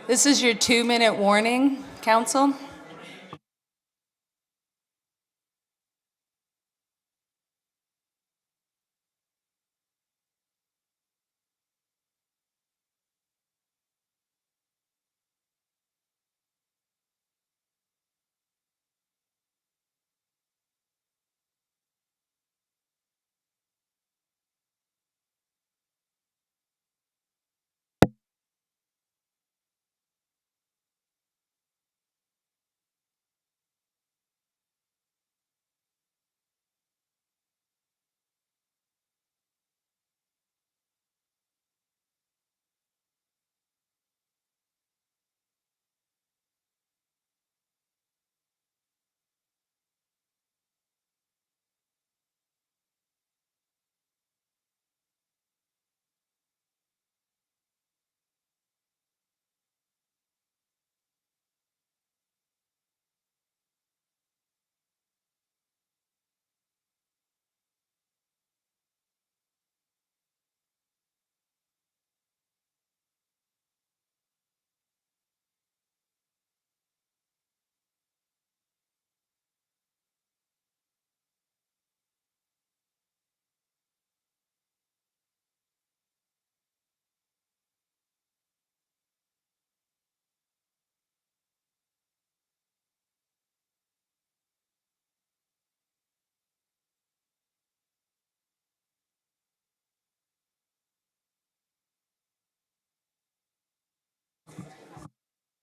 This is your 2-minute warning, Council.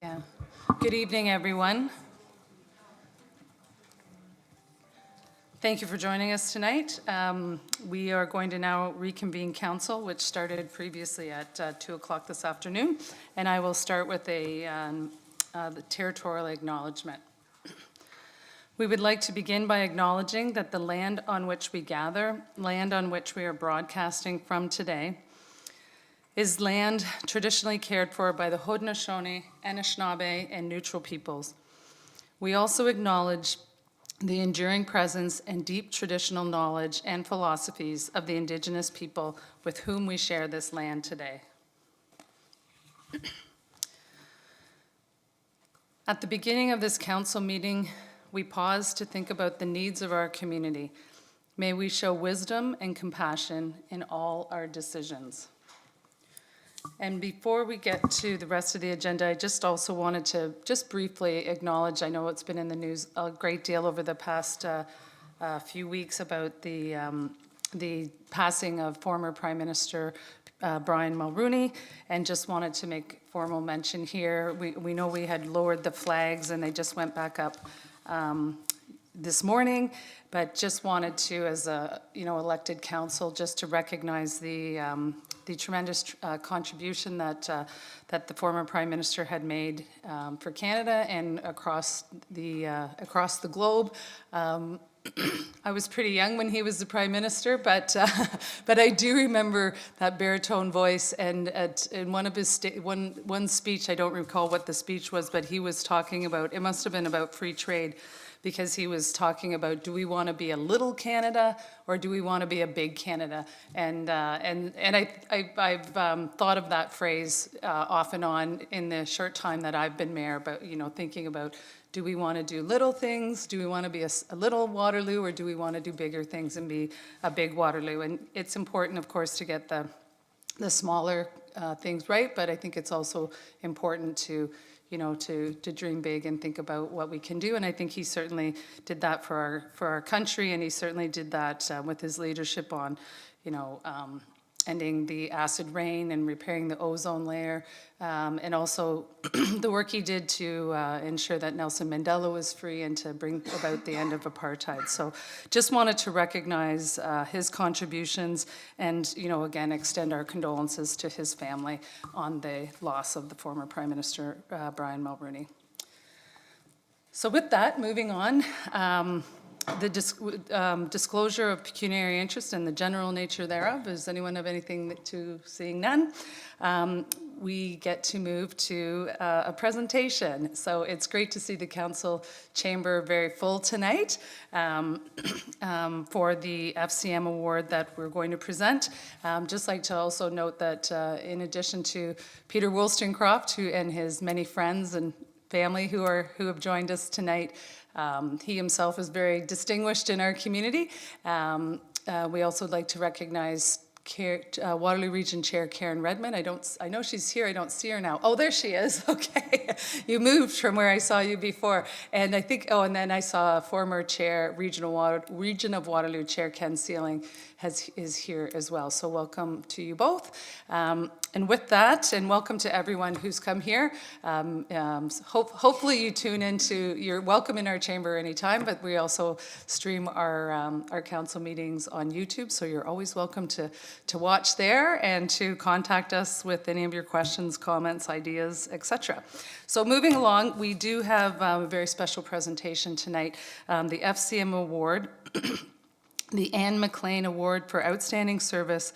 Yeah. Good evening, everyone. Thank you for joining us tonight. We are going to now reconvene council, which started previously at 2 o'clock this afternoon, and I will start with the territorial acknowledgement. We would like to begin by acknowledging that the land on which we gather, land on which we are broadcasting from today, is land traditionally cared for by the Haudenosaunee, Anishinaabe, and Neutral peoples. We also acknowledge the enduring presence and deep traditional knowledge and philosophies of the Indigenous people with whom we share this land today. At the beginning of this council meeting, we pause to think about the needs of our community. May we show wisdom and compassion in all our decisions. And before we get to the rest of the agenda, I just also wanted to just briefly acknowledge, I know it's been in the news a great deal over the past few weeks about the passing of former Prime Minister Brian Mulroney, and just wanted to make formal mention here. We know we had lowered the flags and they just went back up this morning, but just wanted to, as a elected council, just to recognize the tremendous contribution that the former Prime Minister had made for Canada and across the globe. I was pretty young when he was the Prime Minister, but I do remember that baritone voice. And in one of his one speech, I don't recall what the speech was, but he was talking about, it must have been about free trade, because he was talking about, do we want to be a little Canada or do we want to be a big Canada? And I've thought of that phrase off and on in the short time that I've been mayor, but thinking about, do we want to do little things? Do we want to be a little Waterloo, or do we want to do bigger things and be a big Waterloo? And it's important, of course, to get the smaller things right, but I think it's also important to dream big and think about what we can do. And I think he certainly did that for our country, and he certainly did that with his leadership on, ending the acid rain and repairing the ozone layer, and also the work he did to ensure that Nelson Mandela was free and to bring about the end of apartheid. So just wanted to recognize his contributions and, again, extend our condolences to his family on the loss of the former Prime Minister, Brian Mulroney. So with that, moving on, The disclosure of pecuniary interest and the general nature thereof. Does anyone have anything to? Seeing none? We get to move to a presentation. So it's great to see the council chamber very full tonight for the FCM award that we're going to present. Just like to also note that in addition to Peter Wollstonecroft and his many friends and family who have joined us tonight, he himself is very distinguished in our community. We also would like to recognize Waterloo Region Chair Karen Redmond. I know she's here. I don't see her now. Oh, there she is. Okay, you moved from where I saw you before. And I think. Oh, and then I saw former Chair Region of Waterloo Chair Ken Sealing is here as well. So welcome to you both. And with that, and welcome to everyone who's come here. Hopefully you tune into. You're welcome in our chamber anytime, but we also stream our council meetings on YouTube. So you're always welcome to watch there and to contact us with any of your questions, comments, ideas, etc. So moving along, we do have a very special presentation tonight, the FCM Award, the Anne McLean Award for Outstanding Service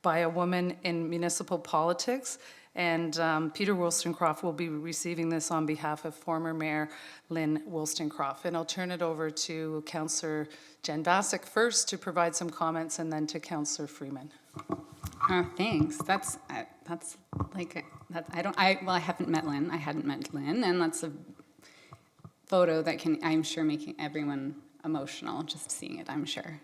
by a Woman in Municipal Politics. And Peter Wollstonecroft will be receiving this on behalf of former Mayor Lynn Wollstonecroft. And I'll turn it over to Councillor Jen Bassick first to provide some comments, and then to Councillor Freeman. Thanks. That's like that. I haven't met Lynn. I hadn't met Lynn, and that's a photo that can, I'm sure, making everyone emotional just seeing it. I'm sure.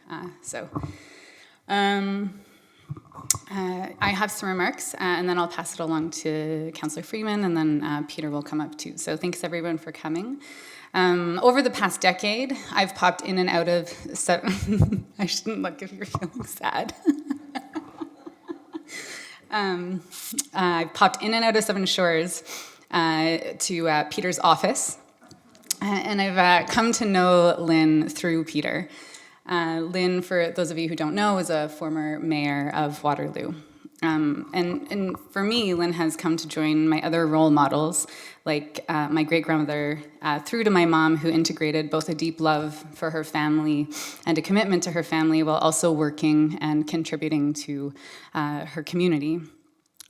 I have some remarks, and then I'll pass it along to Councillor Freeman, and then Peter will come up too. So thanks everyone for coming. Over the past decade, I've popped in and out of. I shouldn't look if you're feeling sad. I've popped in and out of Seven Shores to Peter's office, and I've come to know Lynn through Peter. Lynn, for those of you who don't know, is a former mayor of Waterloo. And for me, Lynn has come to join my other role models, like my great-grandmother, through to my mom, who integrated both a deep love for her family and a commitment to her family while also working and contributing to her community.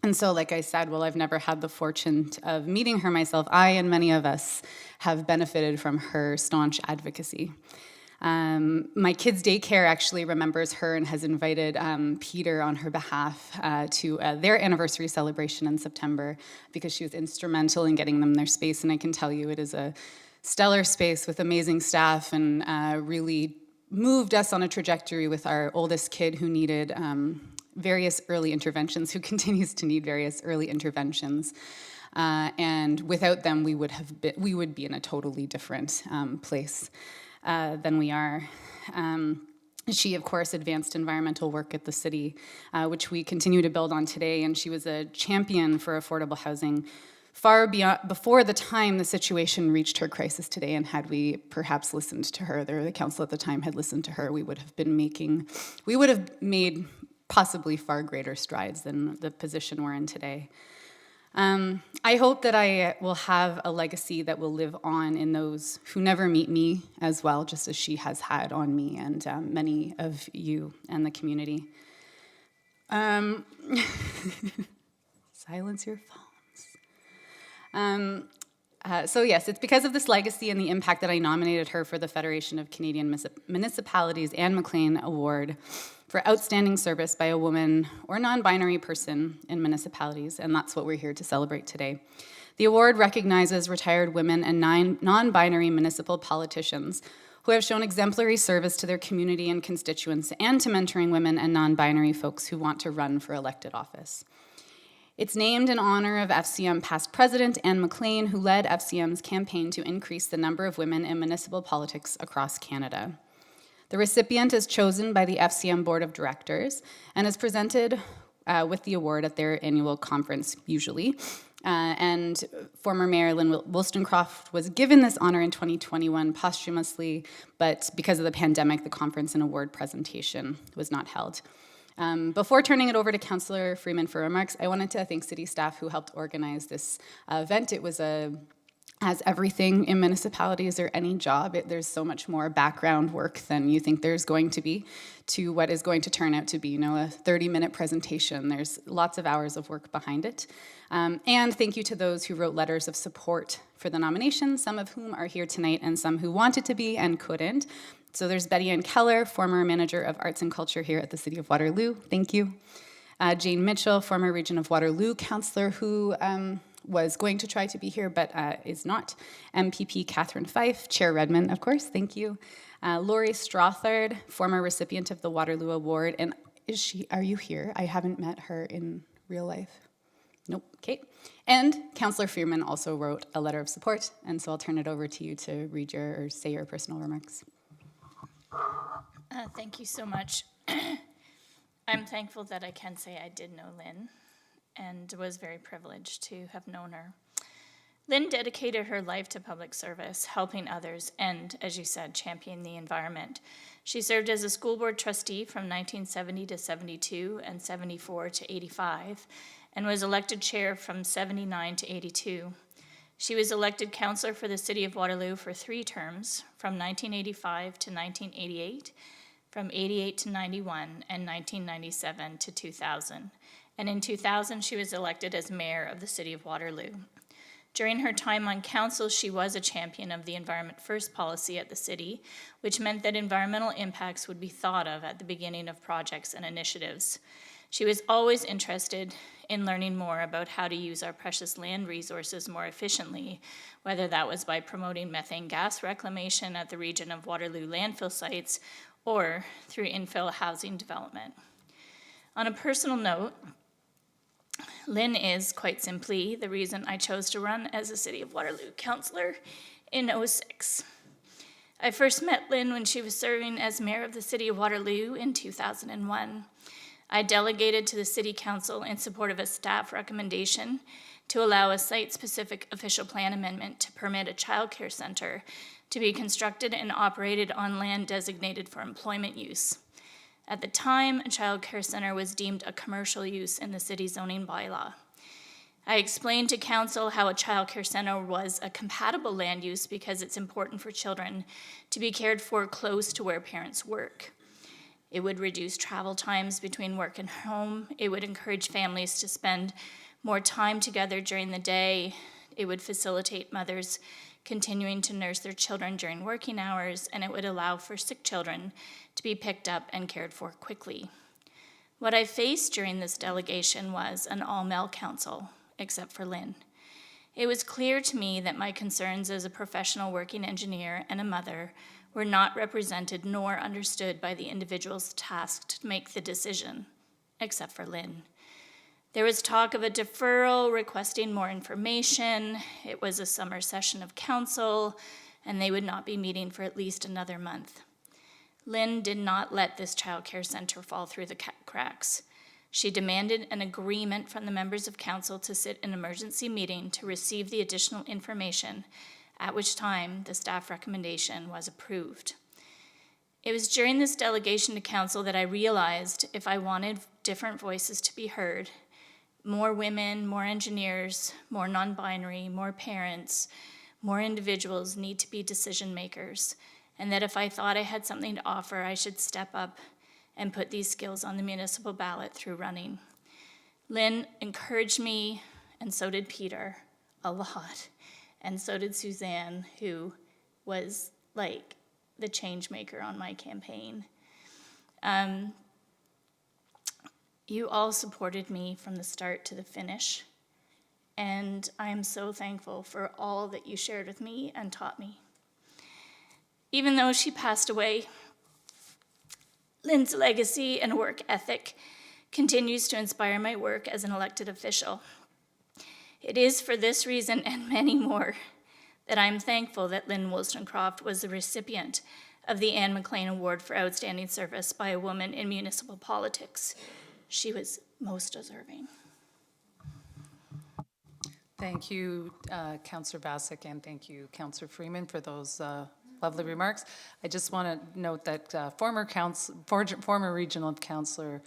And so, like I said, while I've never had the fortune of meeting her myself, I and many of us have benefited from her staunch advocacy. My kids' daycare actually remembers her and has invited Peter on her behalf to their anniversary celebration in September, because she was instrumental in getting them their space. And I can tell you it is a stellar space with amazing staff, and really moved us on a trajectory with our oldest kid who needed various early interventions, who continues to need various early interventions. And without them, we would be in a totally different place than we are. She, of course, advanced environmental work at the city, which we continue to build on today, and she was a champion for affordable housing far before the time the situation reached her crisis today. And had we perhaps listened to her, the council at the time had listened to her, we would have made possibly far greater strides than the position we're in today. I hope that I will have a legacy that will live on in those who never meet me as well, just as she has had on me and many of you and the community. Silence your phones. So yes, it's because of this legacy and the impact that I nominated her for the Federation of Canadian Municipalities Anne McLean Award for Outstanding Service by a Woman or Non-Binary Person in Municipalities, and that's what we're here to celebrate today. The award recognizes retired women and non-binary municipal politicians who have shown exemplary service to their community and constituents, and to mentoring women and non-binary folks who want to run for elected office. It's named in honor of FCM past president Anne McLean, who led FCM's campaign to increase the number of women in municipal politics across Canada. The recipient is chosen by the FCM Board of Directors and is presented with the award at their annual conference, usually. And former Mayor Lynn Wollstonecroft was given this honor in 2021 posthumously, but because of the pandemic, the conference and award presentation was not held. Before turning it over to Councillor Freeman for remarks, I wanted to thank city staff who helped organize this event. It was a As everything in municipalities or any job, there's so much more background work than you think there's going to be to what is going to turn out to be, a 30-minute presentation. There's lots of hours of work behind it. And thank you to those who wrote letters of support for the nomination, some of whom are here tonight and some who wanted to be and couldn't. So there's Betty Ann Keller, former manager of arts and culture here at the City of Waterloo. Thank you. Jane Mitchell, former Region of Waterloo councillor who was going to try to be here but is not. MPP Catherine Fife, Chair Redmond, of course, thank you. Laurie Strothard, former recipient of the Waterloo Award. And are you here? I haven't met her in real life. Nope, okay. And Councillor Freeman also wrote a letter of support, and so I'll turn it over to you to read or say your personal remarks. Thank you so much. I'm thankful that I can say I did know Lynn and was very privileged to have known her. Lynn dedicated her life to public service, helping others, and, as you said, championing the environment. She served as a school board trustee from 1970 to 72 and 74 to 85, and was elected chair from 79 to 82. She was elected councillor for the City of Waterloo for 3 terms, from 1985 to 1988, from 88 to 91, and 1997 to 2000. And in 2000, she was elected as mayor of the City of Waterloo. During her time on council, she was a champion of the Environment First policy at the city, which meant that environmental impacts would be thought of at the beginning of projects and initiatives. She was always interested in learning more about how to use our precious land resources more efficiently, whether that was by promoting methane gas reclamation at the Region of Waterloo landfill sites or through infill housing development. On a personal note, Lynn is, quite simply, the reason I chose to run as a City of Waterloo councillor in 2006. I first met Lynn when she was serving as mayor of the City of Waterloo in 2001. I delegated to the City Council in support of a staff recommendation to allow a site-specific official plan amendment to permit a childcare center to be constructed and operated on land designated for employment use. At the time, a child care center was deemed a commercial use in the city zoning bylaw. I explained to council how a child care center was a compatible land use because it's important for children to be cared for close to where parents work. It would reduce travel times between work and home. It would encourage families to spend more time together during the day. It would facilitate mothers continuing to nurse their children during working hours, and it would allow for sick children to be picked up and cared for quickly. What I faced during this delegation was an all-male council, except for Lynn. It was clear to me that my concerns as a professional working engineer and a mother were not represented nor understood by the individuals tasked to make the decision, except for Lynn. There was talk of a deferral requesting more information. It was a summer session of council, and they would not be meeting for at least another month. Lynn did not let this child care center fall through the cracks. She demanded an agreement from the members of council to sit in an emergency meeting to receive the additional information, at which time the staff recommendation was approved. It was during this delegation to council that I realized if I wanted different voices to be heard, more women, more engineers, more non-binary, more parents, more individuals need to be decision makers, and that if I thought I had something to offer, I should step up and put these skills on the municipal ballot through running. Lynn encouraged me, and so did Peter, a lot, and so did Suzanne, who was like the change maker on my campaign. You all supported me from the start to the finish, and I am so thankful for all that you shared with me and taught me. Even though she passed away, Lynn's legacy and work ethic continues to inspire my work as an elected official. It is for this reason and many more that I'm thankful that Lynn Wollstonecroft was the recipient of the Anne McLean Award for Outstanding Service by a Woman in Municipal Politics. She was most deserving. Thank you, Councillor Bassick, and thank you, Councillor Freeman, for those lovely remarks. I just want to note that former regional councillor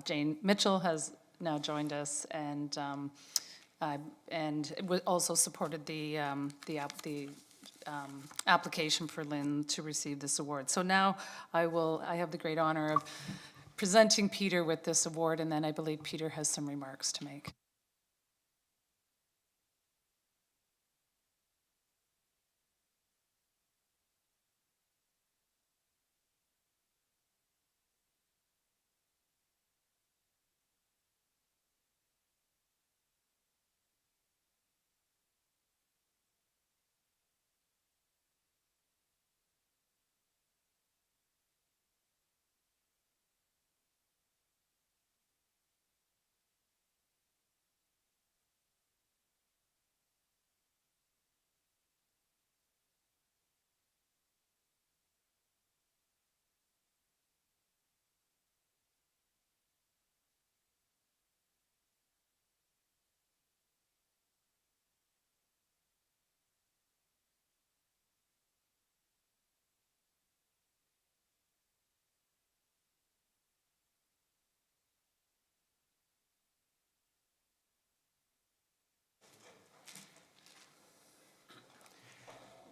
Jane Mitchell has now joined us, and And also supported the application for Lynn to receive this award. So now I have the great honor of presenting Peter with this award, and then I believe Peter has some remarks to make.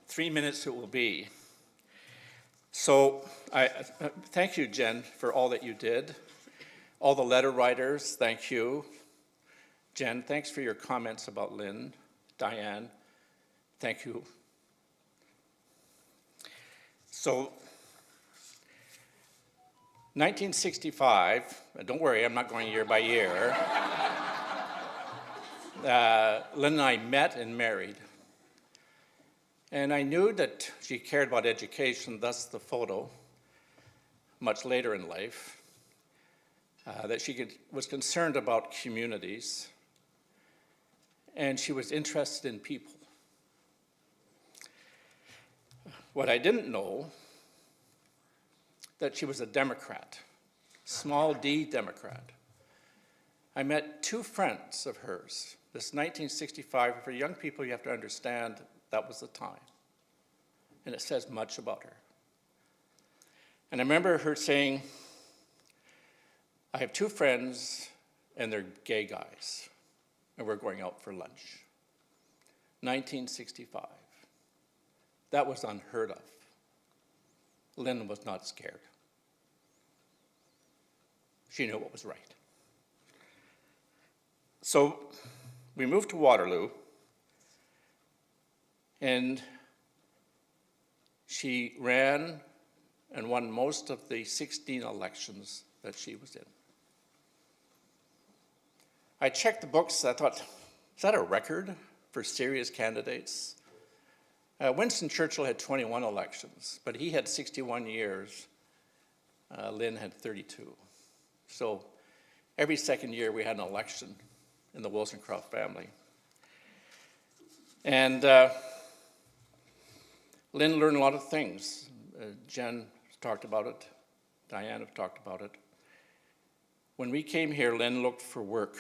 Three minutes it will be. So I thank you, Jen, for all that you did. All the letter writers, thank you. Jen, thanks for your comments about Lynn. Diane, thank you. So 1965, don't worry, I'm not going year by year. Lynn and I met and married. And I knew that she cared about education, thus the photo, much later in life, that she was concerned about communities, and she was interested in people. What I didn't know, that she was a Democrat, small d Democrat. I met two friends of hers. This 1965, for young people, you have to understand that was the time. And it says much about her. And I remember her saying, I have two friends and they're gay guys, and we're going out for lunch. 1965. That was unheard of. Lynn was not scared. She knew what was right. So we moved to Waterloo, and she ran and won most of the 16 elections that she was in. I checked the books. I thought, is that a record for serious candidates? Winston Churchill had 21 elections, but he had 61 years. Lynn had 32. So every second year we had an election in the Wollstonecraft family. And Lynn learned a lot of things. Jen talked about it. Diane have talked about it. When we came here, Lynn looked for work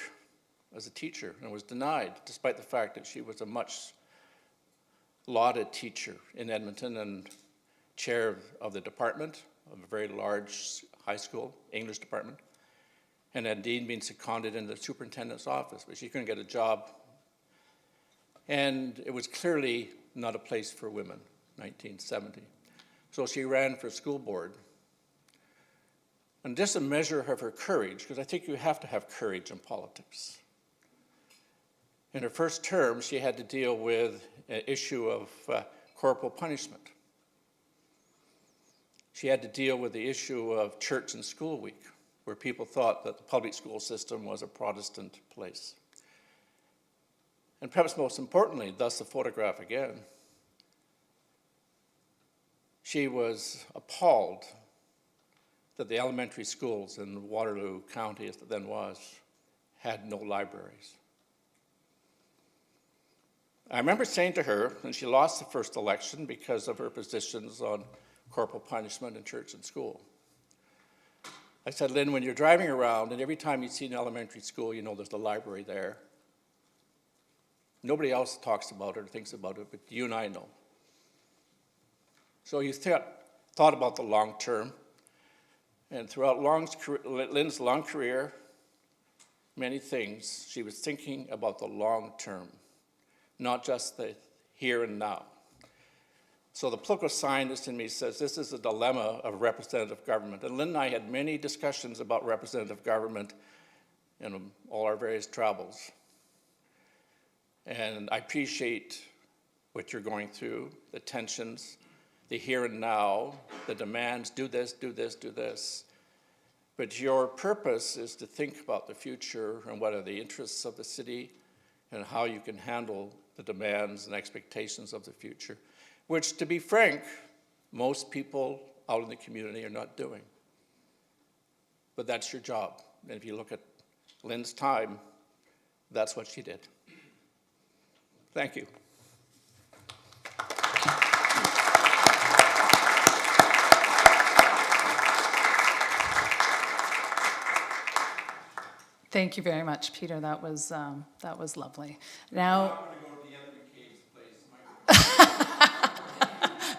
as a teacher and was denied, despite the fact that she was a much lauded teacher in Edmonton and chair of the department of a very large high school English department, and had indeed been seconded into the superintendent's office, but she couldn't get a job. And it was clearly not a place for women, 1970. So she ran for school board. And just a measure of her courage, because I think you have to have courage in politics. In her first term, she had to deal with an issue of corporal punishment. She had to deal with the issue of church and school week, where people thought that the public school system was a Protestant place. And perhaps most importantly, thus the photograph again, she was appalled that the elementary schools in Waterloo County, as it then was, had no libraries. I remember saying to her, and she lost the first election because of her positions on corporal punishment in church and school. I said, Lynn, when you're driving around and every time you see an elementary school, you know there's the library there. Nobody else talks about it or thinks about it, but you and I know. So you thought about the long term. And throughout Lynn's long career, many things, she was thinking about the long term, not just the here and now. So the political scientist in me says this is a dilemma of representative government. And Lynn and I had many discussions about representative government in all our various travels. And I appreciate what you're going through, the tensions, the here and now, the demands, do this, do this, do this. But your purpose is to think about the future and what are the interests of the city and how you can handle the demands and expectations of the future, which, to be frank, most people out in the community are not doing. But that's your job. And if you look at Lynn's time, that's what she did. Thank you. Thank you very much, Peter. That was lovely. Now,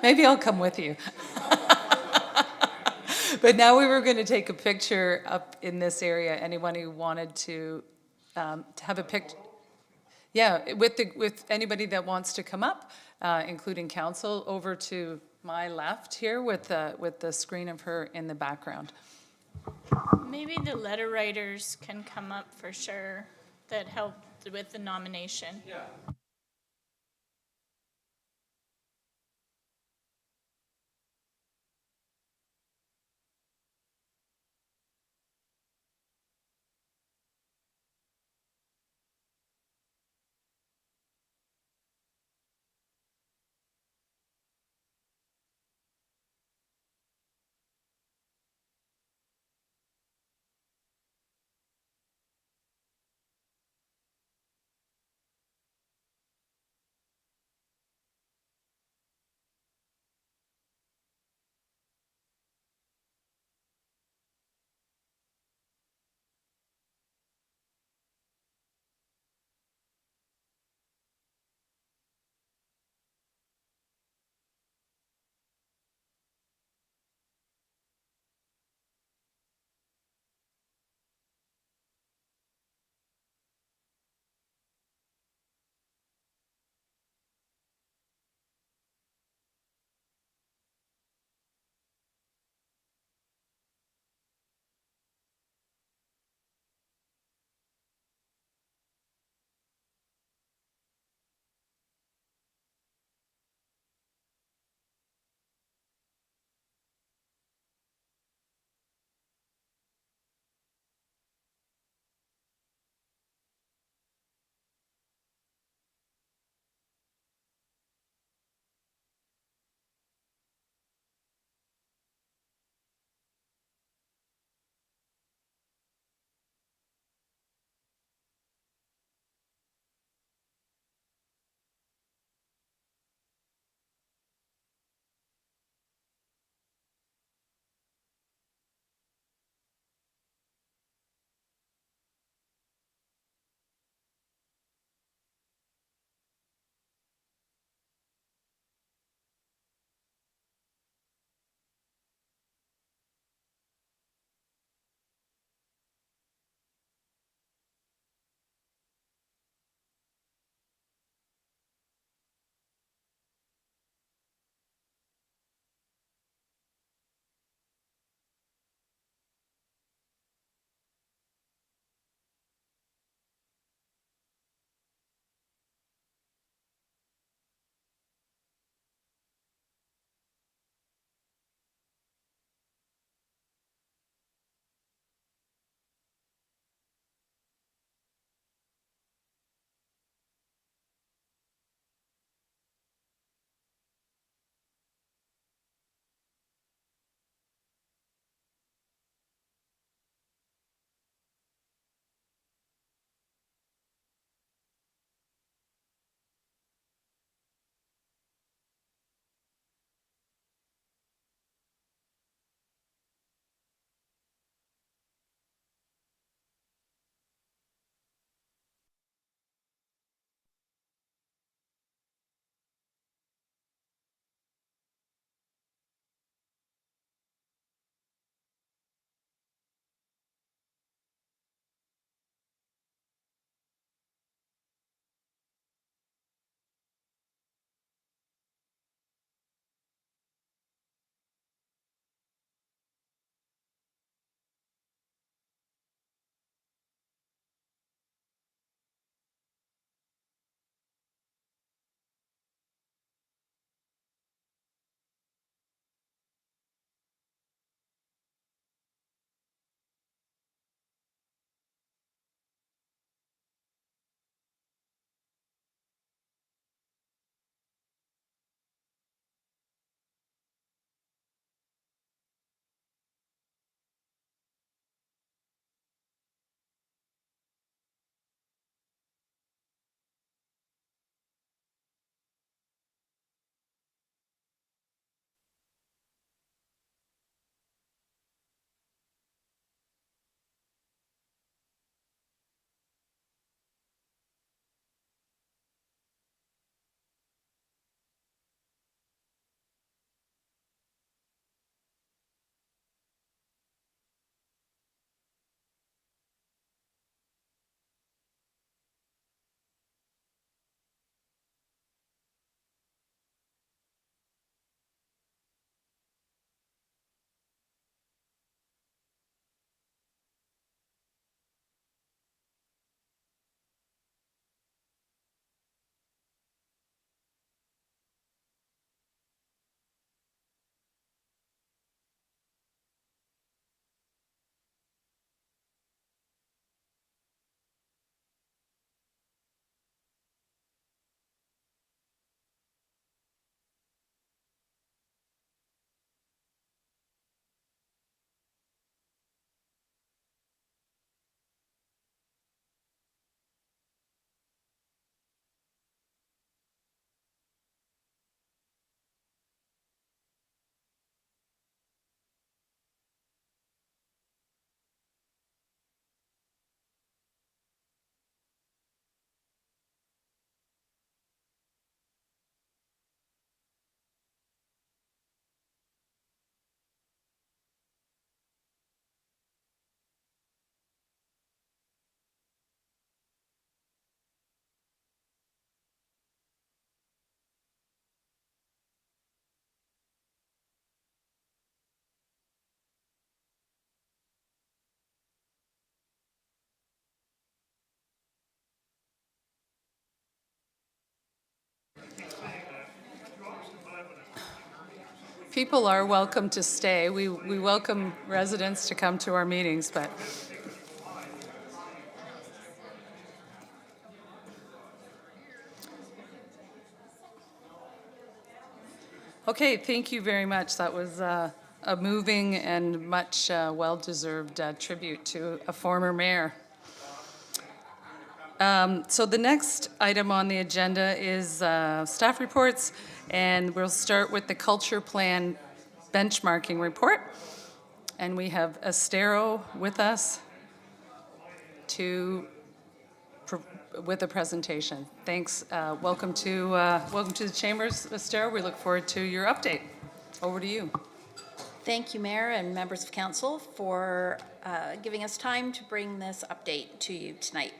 maybe I'll come with you. But now we were going to take a picture up in this area. Anyone who wanted to have a picture, yeah, with anybody that wants to come up, including council, over to my left here with the screen of her in the background. Maybe the letter writers can come up for sure that helped with the nomination. Yeah. People are welcome to stay. We welcome residents to come to our meetings, but. Okay, thank you very much. That was a moving and much well-deserved tribute to a former mayor. So the next item on the agenda is staff reports, and we'll start with the culture plan benchmarking report. And we have Estero with us with a presentation. Thanks. Welcome to the chambers, Estero. We look forward to your update. Over to you. Thank you, Mayor and members of council, for giving us time to bring this update to you tonight.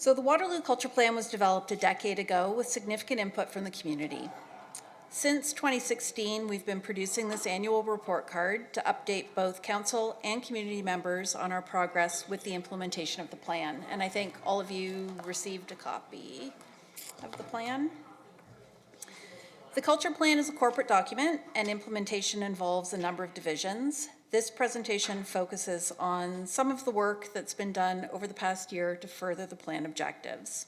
So the Waterloo Culture Plan was developed a decade ago with significant input from the community. Since 2016, we've been producing this annual report card to update both council and community members on our progress with the implementation of the plan. And I think all of you received a copy of the plan. The Culture Plan is a corporate document, and implementation involves a number of divisions. This presentation focuses on some of the work that's been done over the past year to further the plan objectives.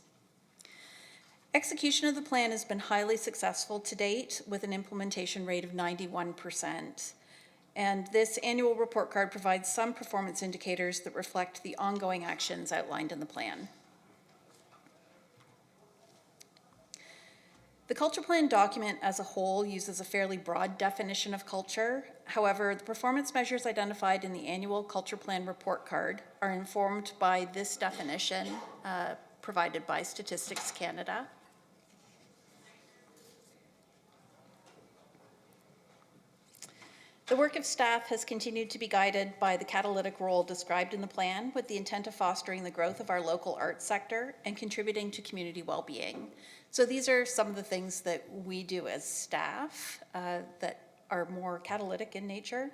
Execution of the plan has been highly successful to date, with an implementation rate of 91%. And this annual report card provides some performance indicators that reflect the ongoing actions outlined in the plan. The culture plan document as a whole uses a fairly broad definition of culture. However, the performance measures identified in the annual culture plan report card are informed by this definition provided by Statistics Canada. The work of staff has continued to be guided by the catalytic role described in the plan, with the intent of fostering the growth of our local arts sector and contributing to community well-being. So these are some of the things that we do as staff that are more catalytic in nature.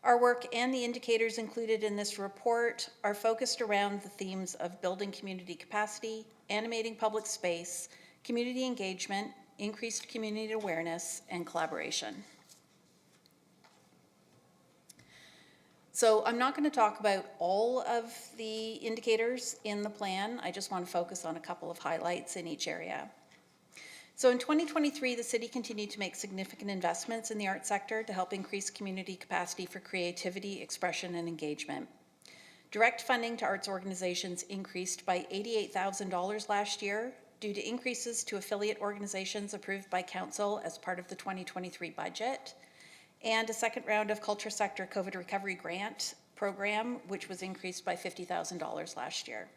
Our work and the indicators included in this report are focused around the themes of building community capacity, animating public space, community engagement, increased community awareness, and collaboration. So I'm not going to talk about all of the indicators in the plan. I just want to focus on a couple of highlights in each area. So in 2023, the city continued to make significant investments in the arts sector to help increase community capacity for creativity, expression, and engagement. Direct funding to arts organizations increased by $88,000 last year due to increases to affiliate organizations approved by council as part of the 2023 budget, and a second round of culture sector COVID recovery grant program, which was increased by $50,000 last year.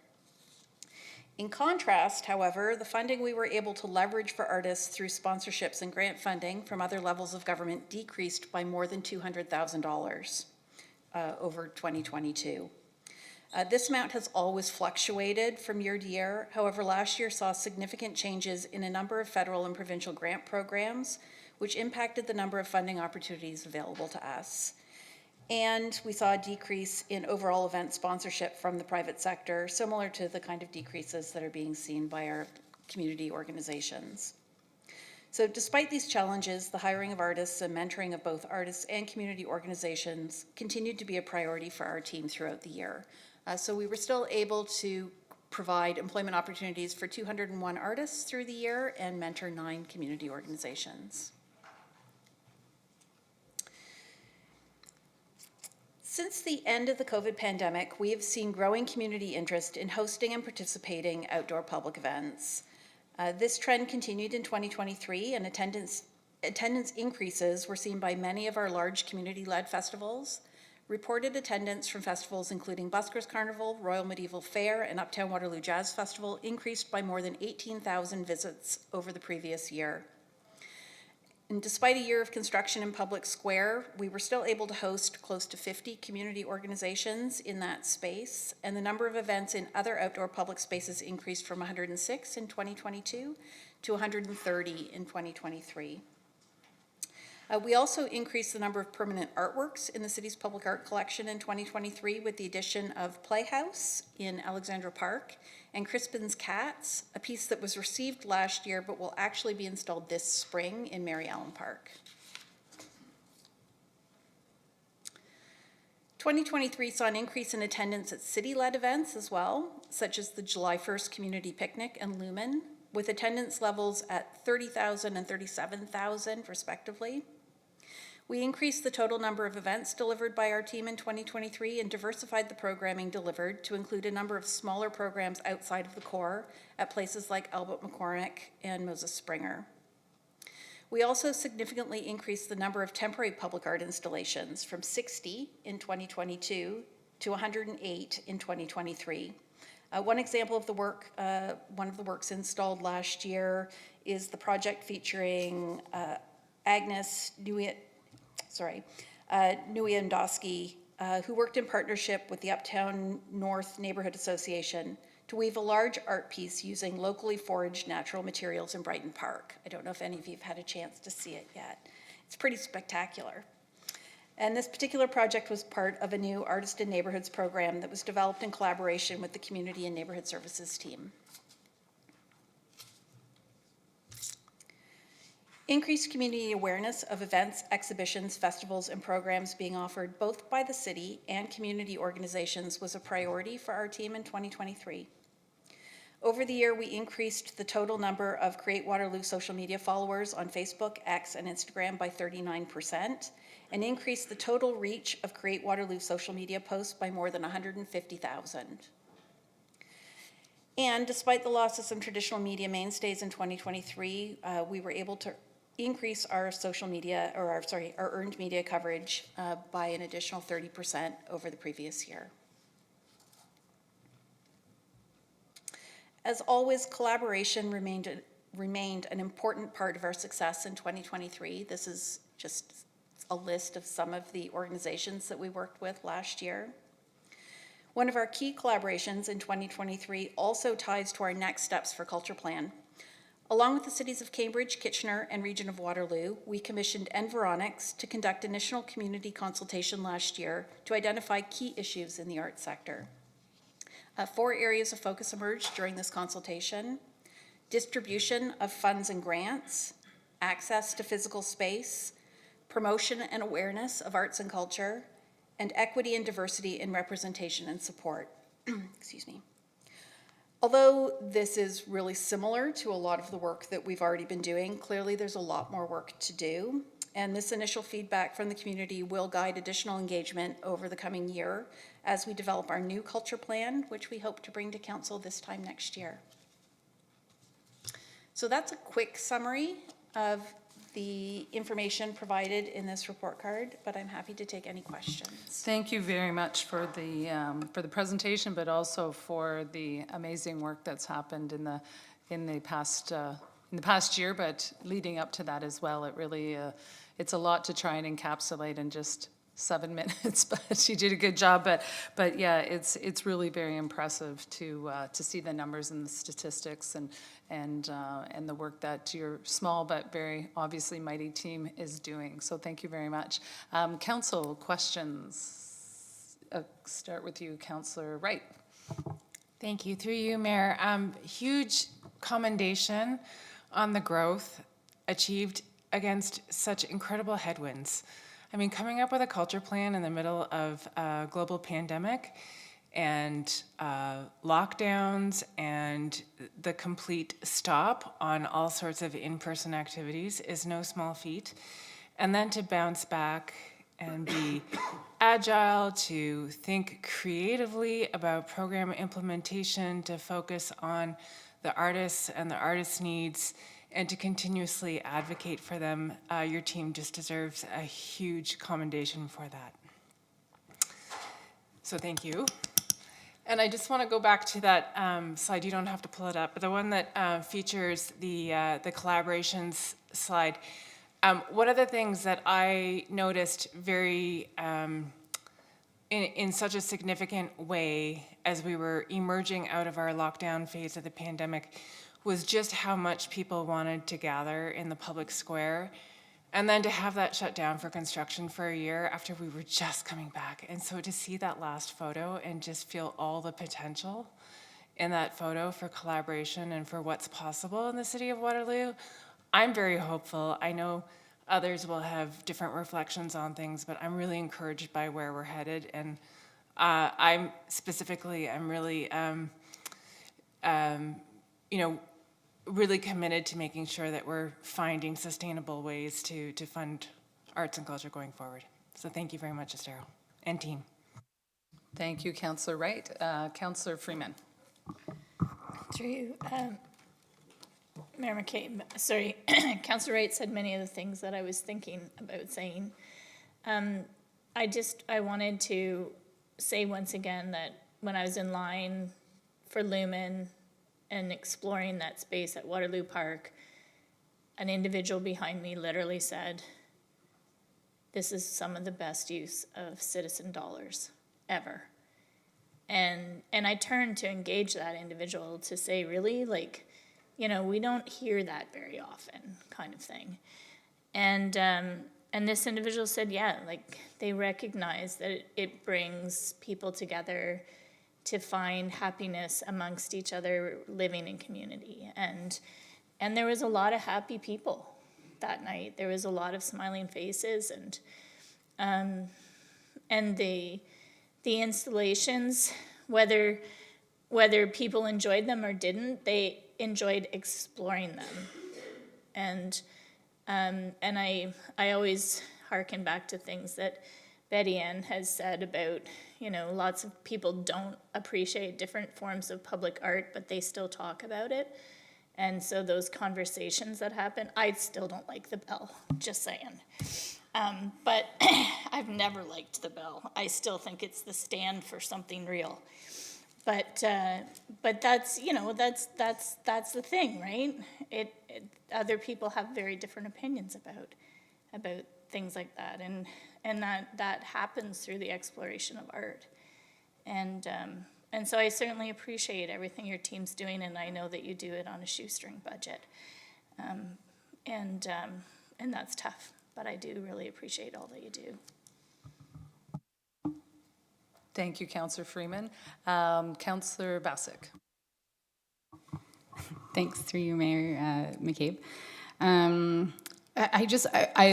In contrast, however, the funding we were able to leverage for artists through sponsorships and grant funding from other levels of government decreased by more than $200,000 over 2022. This amount has always fluctuated from year to year. However, last year saw significant changes in a number of federal and provincial grant programs, which impacted the number of funding opportunities available to us. And we saw a decrease in overall event sponsorship from the private sector, similar to the kind of decreases that are being seen by our community organizations. So despite these challenges, the hiring of artists and mentoring of both artists and community organizations continued to be a priority for our team throughout the year. So we were still able to provide employment opportunities for 201 artists through the year and mentor 9 community organizations. Since the end of the COVID pandemic, we have seen growing community interest in hosting and participating outdoor public events. This trend continued in 2023, and attendance increases were seen by many of our large community-led festivals. Reported attendance from festivals including Buskers Carnival, Royal Medieval Fair, and Uptown Waterloo Jazz Festival increased by more than 18,000 visits over the previous year. And despite a year of construction in Public Square, we were still able to host close to 50 community organizations in that space, and the number of events in other outdoor public spaces increased from 106 in 2022 to 130 in 2023. We also increased the number of permanent artworks in the city's public art collection in 2023 with the addition of Playhouse in Alexandra Park and Crispin's Cats, a piece that was received last year but will actually be installed this spring in Mary Allen Park. 2023 saw an increase in attendance at city-led events as well, such as the July 1st Community Picnic and Lumen, with attendance levels at 30,000 and 37,000 respectively. We increased the total number of events delivered by our team in 2023 and diversified the programming delivered to include a number of smaller programs outside of the core at places like Albert McCormick and Moses Springer. We also significantly increased the number of temporary public art installations from 60 in 2022 to 108 in 2023. One example of the work, one of the works installed last year is the project featuring Agnes Nuyandowski, who worked in partnership with the Uptown North Neighborhood Association to weave a large art piece using locally foraged natural materials in Brighton Park. I don't know if any of you have had a chance to see it yet. It's pretty spectacular. And this particular project was part of a new Artist in Neighborhoods program that was developed in collaboration with the Community and Neighborhood Services team. Increased community awareness of events, exhibitions, festivals, and programs being offered both by the city and community organizations was a priority for our team in 2023. Over the year, we increased the total number of Create Waterloo social media followers on Facebook, X, and Instagram by 39%, and increased the total reach of Create Waterloo social media posts by more than 150,000. And despite the loss of some traditional media mainstays in 2023, we were able to increase our social media, or our earned media coverage by an additional 30% over the previous year. As always, collaboration remained an important part of our success in 2023. This is just a list of some of the organizations that we worked with last year. One of our key collaborations in 2023 also ties to our next steps for Culture Plan. Along with the cities of Cambridge, Kitchener, and Region of Waterloo, we commissioned Environics to conduct initial community consultation last year to identify key issues in the arts sector. 4 areas of focus emerged during this consultation: distribution of funds and grants, access to physical space, promotion and awareness of arts and culture, and equity and diversity in representation and support. Excuse me. Although this is really similar to a lot of the work that we've already been doing, clearly there's a lot more work to do. And this initial feedback from the community will guide additional engagement over the coming year as we develop our new culture plan, which we hope to bring to council this time next year. So that's a quick summary of the information provided in this report card, but I'm happy to take any questions. Thank you very much for the presentation, but also for the amazing work that's happened in the past year, but leading up to that as well. It really it's a lot to try and encapsulate in just 7 minutes, but you did a good job. But yeah, it's really very impressive to see the numbers and the statistics and the work that your small but very obviously mighty team is doing. So thank you very much. Council questions. Start with you, Councillor Wright. Thank you. Through you, Mayor. Huge commendation on the growth achieved against such incredible headwinds. I mean, coming up with a culture plan in the middle of a global pandemic and lockdowns and the complete stop on all sorts of in-person activities is no small feat. And then to bounce back and be agile, to think creatively about program implementation, to focus on the artists and the artists' needs, and to continuously advocate for them, your team just deserves a huge commendation for that. So thank you. And I just want to go back to that slide. You don't have to pull it up, but the one that features the collaborations slide. One of the things that I noticed very in such a significant way as we were emerging out of our lockdown phase of the pandemic was just how much people wanted to gather in the public square And then to have that shut down for construction for a year after we were just coming back. And so to see that last photo and just feel all the potential in that photo for collaboration and for what's possible in the city of Waterloo, I'm very hopeful. I know others will have different reflections on things, but I'm really encouraged by where we're headed. And I'm really, really committed to making sure that we're finding sustainable ways to fund arts and culture going forward. So thank you very much, Estero, and team. Thank you, Councillor Wright. Councillor Freeman. Through you, Mayor McCabe, sorry, Councillor Wright said many of the things that I was thinking about saying. I wanted to say once again that when I was in line for Lumen and exploring that space at Waterloo Park, an individual behind me literally said, "This is some of the best use of citizen dollars ever." And I turned to engage that individual to say, really, like, we don't hear that very often, kind of thing. And this individual said, yeah, like they recognize that it brings people together to find happiness amongst each other living in community. And there was a lot of happy people that night. There was a lot of smiling faces, and the installations, whether people enjoyed them or didn't, they enjoyed exploring them. And I always hearken back to things that Betty Ann has said about, lots of people don't appreciate different forms of public art, but they still talk about it. And so those conversations that happen, I still don't like the bell, just saying. But I've never liked the bell. I still think it's the stand for something real. But that's, that's the thing, right? Other people have very different opinions about things like that, and that happens through the exploration of art. And so I certainly appreciate everything your team's doing, and I know that you do it on a shoestring budget. And that's tough, but I do really appreciate all that you do. Thank you, Councillor Freeman. Councillor Bassick. Thanks, through you, Mayor McCabe. I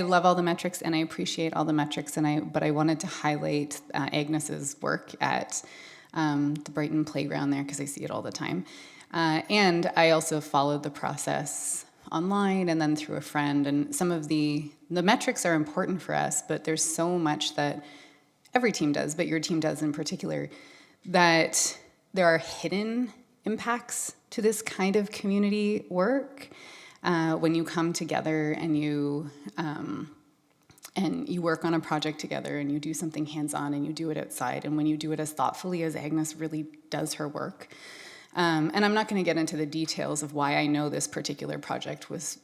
love all the metrics and I appreciate all the metrics, but I wanted to highlight Agnes's work at the Brighton playground there because I see it all the time. And I also followed the process online and then through a friend, and some of the metrics are important for us, but there's so much that every team does, but your team does in particular, that there are hidden impacts to this kind of community work when you come together and you work on a project together and you do something hands-on and you do it outside, and when you do it as thoughtfully as Agnes really does her work. And I'm not going to get into the details of why I know this particular project was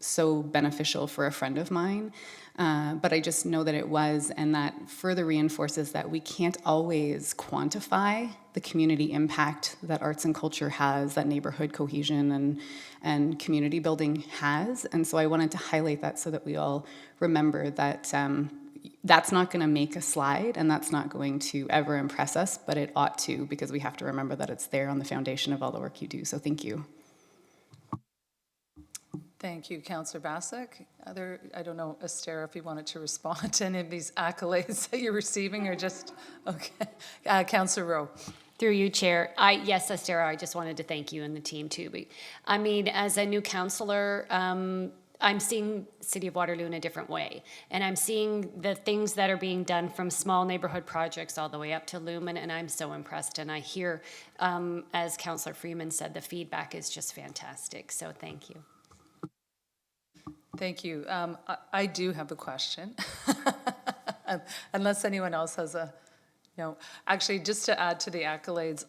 so beneficial for a friend of mine, but I just know that it was, and that further reinforces that we can't always quantify the community impact that arts and culture has, that neighborhood cohesion and community building has. And so I wanted to highlight that so that we all remember that that's not going to make a slide, and that's not going to ever impress us, but it ought to, because we have to remember that it's there on the foundation of all the work you do. So thank you. Thank you, Councillor Bassick. I don't know, Esther, if you wanted to respond to any of these accolades that you're receiving, or just, okay. Councillor Rowe. Through you, Chair. Yes, Esther, I just wanted to thank you and the team too. But, I mean, as a new councillor, I'm seeing City of Waterloo in a different way. And I'm seeing the things that are being done from small neighborhood projects all the way up to Lumen, and I'm so impressed. And I hear, as Councillor Freeman said, the feedback is just fantastic. So thank you. Thank you. I do have a question, unless anyone else has a, no. Actually, just to add to the accolades,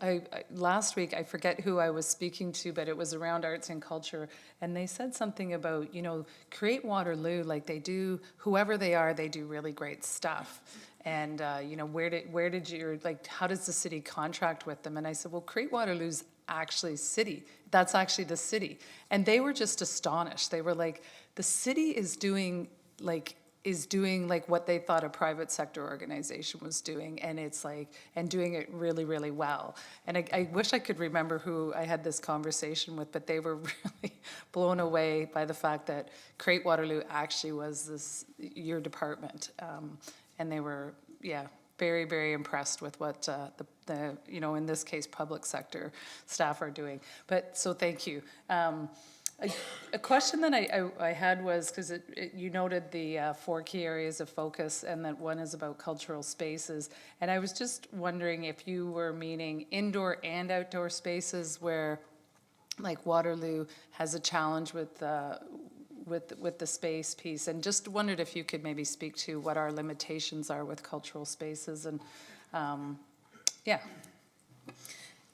last week, I forget who I was speaking to, but it was around arts and culture, and they said something about, Create Waterloo, like they do, whoever they are, they do really great stuff. And, where did you, like, how does the city contract with them? And I said, well, Create Waterloo's actually city. That's actually the city. And they were just astonished. They were like, the city is doing like what they thought a private sector organization was doing, and it's like, and doing it really, really well. And I wish I could remember who I had this conversation with, but they were really blown away by the fact that Create Waterloo actually was your department. And they were, yeah, very, very impressed with what the in this case, public sector staff are doing. But, so thank you. A question that I had was, because you noted the 4 key areas of focus, and that one is about cultural spaces. And I was just wondering if you were meaning indoor and outdoor spaces where, like, Waterloo has a challenge with the space piece, and just wondered if you could maybe speak to what our limitations are with cultural spaces, and yeah.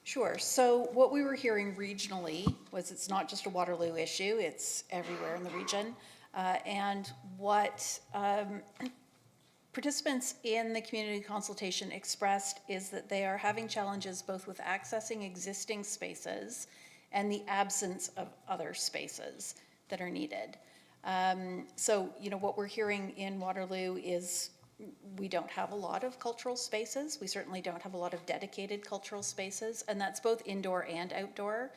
Sure. So what we were hearing regionally was it's not just a Waterloo issue, it's everywhere in the region. And what participants in the community consultation expressed is that they are having challenges both with accessing existing spaces and the absence of other spaces that are needed. So, what we're hearing in Waterloo is we don't have a lot of cultural spaces. We certainly don't have a lot of dedicated cultural spaces, and that's both indoor and outdoor.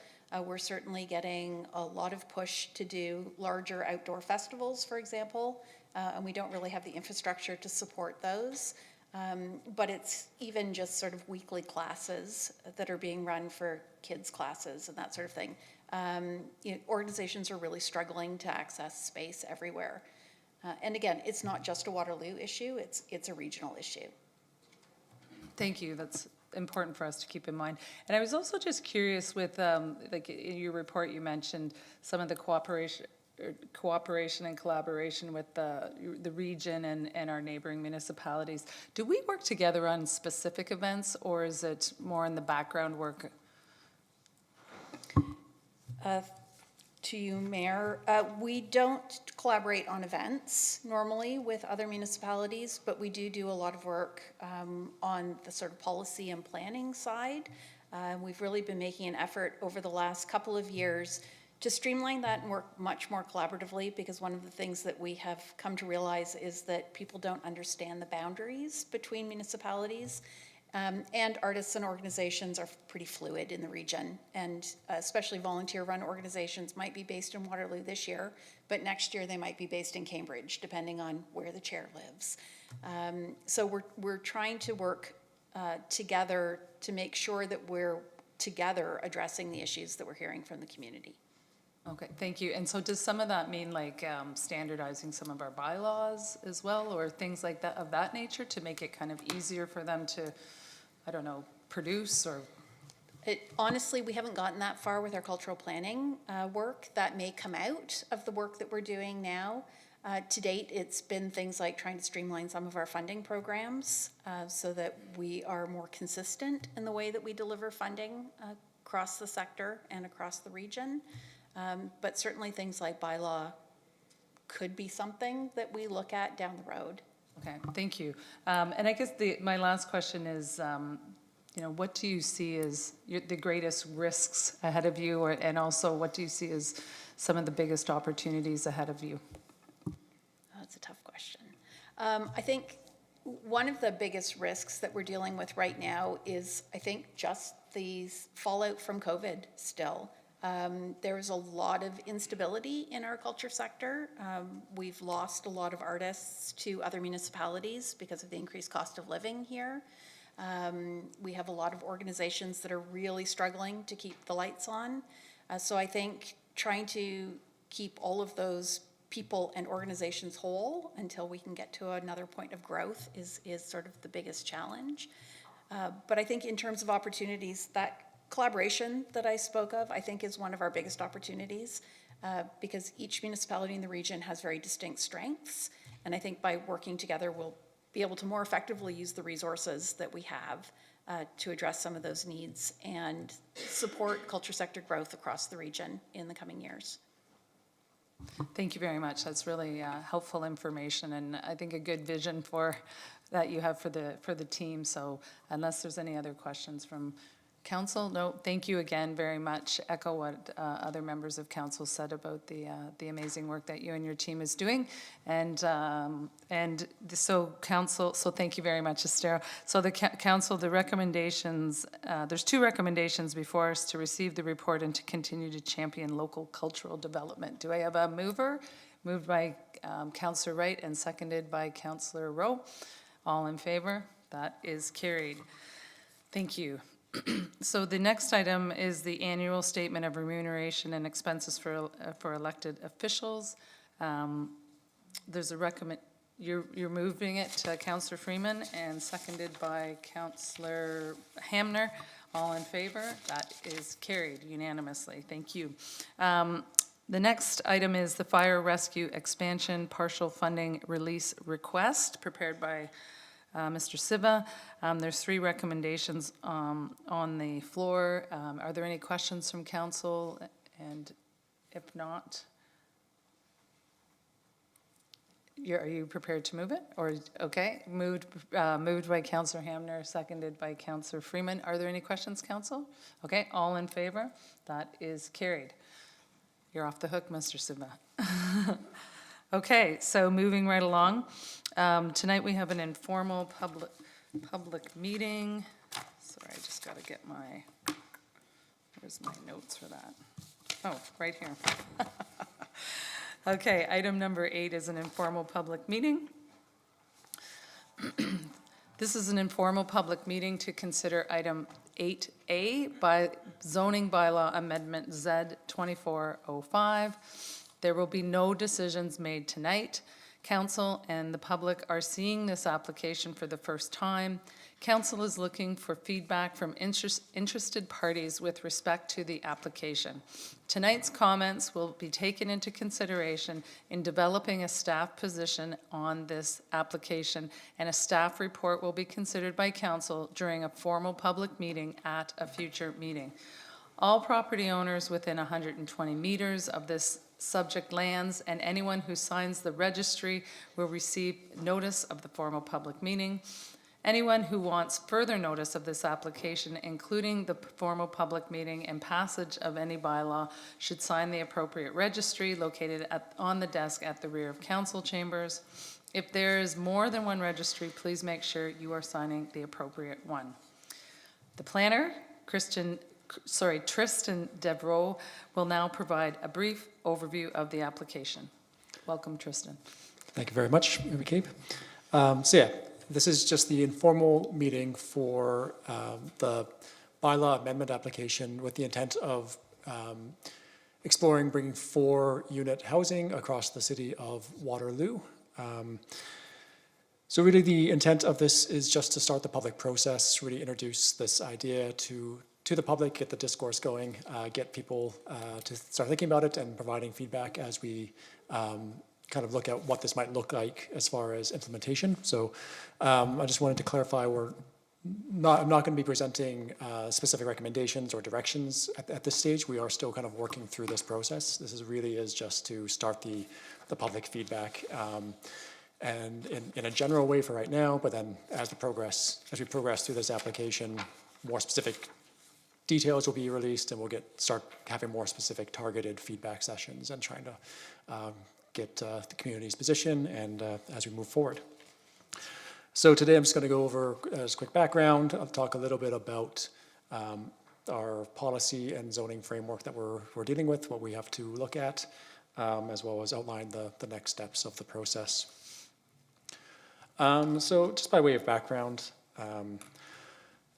We're certainly getting a lot of push to do larger outdoor festivals, for example, and we don't really have the infrastructure to support those. But it's even just sort of weekly classes that are being run for kids' classes and that sort of thing. Organizations are really struggling to access space everywhere. And again, it's not just a Waterloo issue, it's a regional issue. Thank you. That's important for us to keep in mind. And I was also just curious with, like in your report, you mentioned some of the cooperation and collaboration with the region and our neighboring municipalities. Do we work together on specific events, or is it more in the background work? To you, Mayor, we don't collaborate on events normally with other municipalities, but we do a lot of work on the sort of policy and planning side. We've really been making an effort over the last couple of years to streamline that and work much more collaboratively, because one of the things that we have come to realize is that people don't understand the boundaries between municipalities. And artists and organizations are pretty fluid in the region, and especially volunteer-run organizations might be based in Waterloo this year, but next year they might be based in Cambridge, depending on where the chair lives. So we're trying to work together to make sure that we're together addressing the issues that we're hearing from the community. Okay, thank you. And so does some of that mean like standardizing some of our bylaws as well, or things like that of that nature, to make it kind of easier for them to, I don't know, produce? Or honestly, we haven't gotten that far with our cultural planning work. That may come out of the work that we're doing now. To date, it's been things like trying to streamline some of our funding programs so that we are more consistent in the way that we deliver funding across the sector and across the region. But certainly things like bylaw could be something that we look at down the road. okay, thank you. And I guess my last question is, what do you see as the greatest risks ahead of you, and also what do you see as some of the biggest opportunities ahead of you? That's a tough question. I think one of the biggest risks that we're dealing with right now is, I think, just the fallout from COVID still. There's a lot of instability in our culture sector. We've lost a lot of artists to other municipalities because of the increased cost of living here. We have a lot of organizations that are really struggling to keep the lights on. So I think trying to keep all of those people and organizations whole until we can get to another point of growth is sort of the biggest challenge. But I think in terms of opportunities, that collaboration that I spoke of, I think, is one of our biggest opportunities because each municipality in the region has very distinct strengths. And I think by working together, we'll be able to more effectively use the resources that we have to address some of those needs and support culture sector growth across the region in the coming years. Thank you very much. That's really helpful information, and I think a good vision that you have for the team. So unless there's any other questions from Council, no, thank you again very much. Echo what other members of council said about the amazing work that you and your team is doing. So council, so thank you very much, Esther. So the council, the recommendations, there's 2 recommendations before us: to receive the report and to continue to champion local cultural development. Do I have a mover? Moved by Councillor Wright and seconded by Councillor Rowe. All in favor? That is carried. Thank you. So the next item is the annual statement of remuneration and expenses for elected officials. There's a you're moving it to Councillor Freeman and seconded by Councillor Hamner. All in favor? That is carried unanimously. Thank you. The next item is the fire rescue expansion partial funding release request prepared by Mr. Siva. There's 3 recommendations on the floor. Are there any questions from council? And if not, are you prepared to move it? Or, okay, moved by Councillor Hamner, seconded by Councillor Freeman. Are there any questions, council? Okay, all in favor? That is carried. You're off the hook, Mr. Siva. Okay, so moving right along. Tonight we have an informal public meeting. Sorry, I just got to get where's my notes for that? Oh, right here. Okay, item number 8 is an informal public meeting. This is an informal public meeting to consider item 8A by zoning bylaw amendment Z 2405. There will be no decisions made tonight. Council and the public are seeing this application for the first time. Council is looking for feedback from interested parties with respect to the application. Tonight's comments will be taken into consideration in developing a staff position on this application, and a staff report will be considered by council during a formal public meeting at a future meeting. All property owners within 120 meters of this subject lands and anyone who signs the registry will receive notice of the formal public meeting. Anyone who wants further notice of this application, including the formal public meeting and passage of any bylaw, should sign the appropriate registry located on the desk at the rear of council chambers. If there is more than one registry, please make sure you are signing the appropriate one. The planner, Tristan Devroux, will now provide a brief overview of the application. Welcome, Tristan. Thank you very much, Mary Cape. This is just the informal meeting for the bylaw amendment application with the intent of exploring bringing 4-unit housing across the city of Waterloo. So really the intent of this is just to start the public process, really introduce this idea to the public, get the discourse going, get people to start thinking about it and providing feedback as we kind of look at what this might look like as far as implementation. So I just wanted to clarify I'm not going to be presenting specific recommendations or directions at this stage. We are still kind of working through this process. This really is just to start the public feedback and in a general way for right now, but then as we progress through this application, more specific details will be released and we'll start having more specific targeted feedback sessions and trying to get the community's position and as we move forward. So today I'm just going to go over as a quick background. I'll talk a little bit about our policy and zoning framework that we're dealing with, what we have to look at, as well as outline the next steps of the process. So just by way of background,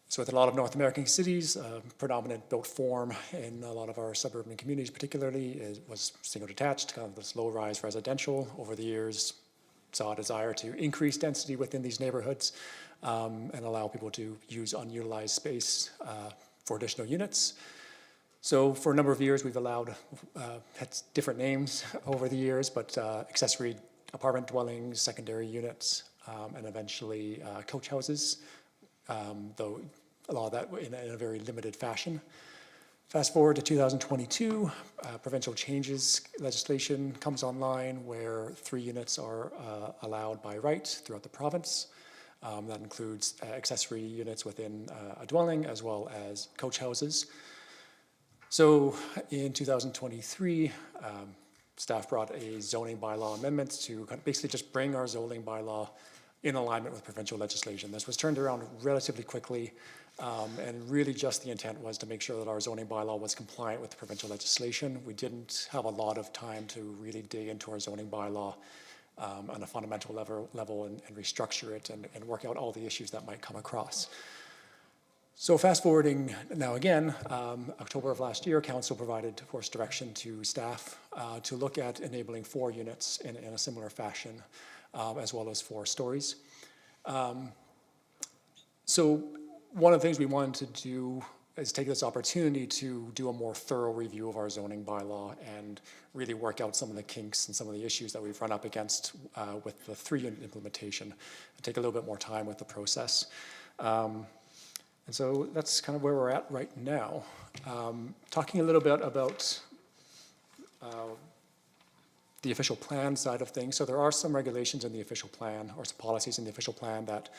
so with a lot of North American cities, predominant built form in a lot of our suburban communities particularly was single detached, kind of this low-rise residential. Over the years, saw a desire to increase density within these neighborhoods and allow people to use unutilized space for additional units. So for a number of years, we've had different names over the years, but accessory apartment dwellings, secondary units, and eventually coach houses. Though a lot of that in a very limited fashion. Fast forward to 2022, provincial changes legislation comes online where 3 units are allowed by right throughout the province. That includes accessory units within a dwelling as well as coach houses. So in 2023, staff brought a zoning bylaw amendment to basically just bring our zoning bylaw in alignment with provincial legislation. This was turned around relatively quickly, and really just the intent was to make sure that our zoning bylaw was compliant with the provincial legislation. We didn't have a lot of time to really dig into our zoning bylaw on a fundamental level and restructure it and work out all the issues that might come across. So fast forwarding now again, October of last year, council provided, of course, direction to staff to look at enabling 4 units in a similar fashion, as well as 4 stories. So one of the things we wanted to do is take this opportunity to do a more thorough review of our zoning bylaw and really work out some of the kinks and some of the issues that we've run up against with the 3-unit implementation, and take a little bit more time with the process. And so that's kind of where we're at right now. Talking a little bit about the official plan side of things. So there are some regulations in the official plan, or some policies in the official plan that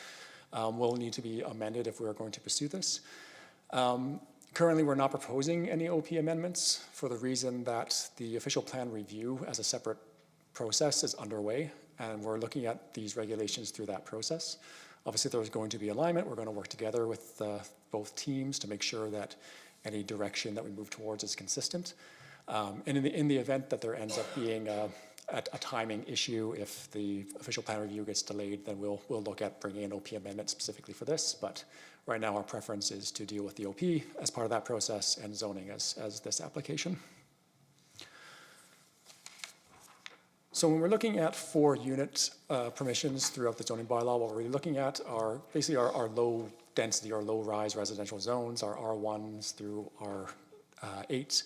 will need to be amended if we are going to pursue this. Currently, we're not proposing any OP amendments for the reason that the official plan review as a separate process is underway, and we're looking at these regulations through that process. Obviously, there's going to be alignment. We're going to work together with both teams to make sure that any direction that we move towards is consistent. And in the event that there ends up being a timing issue, if the official plan review gets delayed, then we'll look at bringing an OP amendment specifically for this. But right now, our preference is to deal with the OP as part of that process and zoning as this application. So when we're looking at 4-unit permissions throughout the zoning bylaw, what we're really looking at are basically our low density or low rise residential zones, our R1s through R8,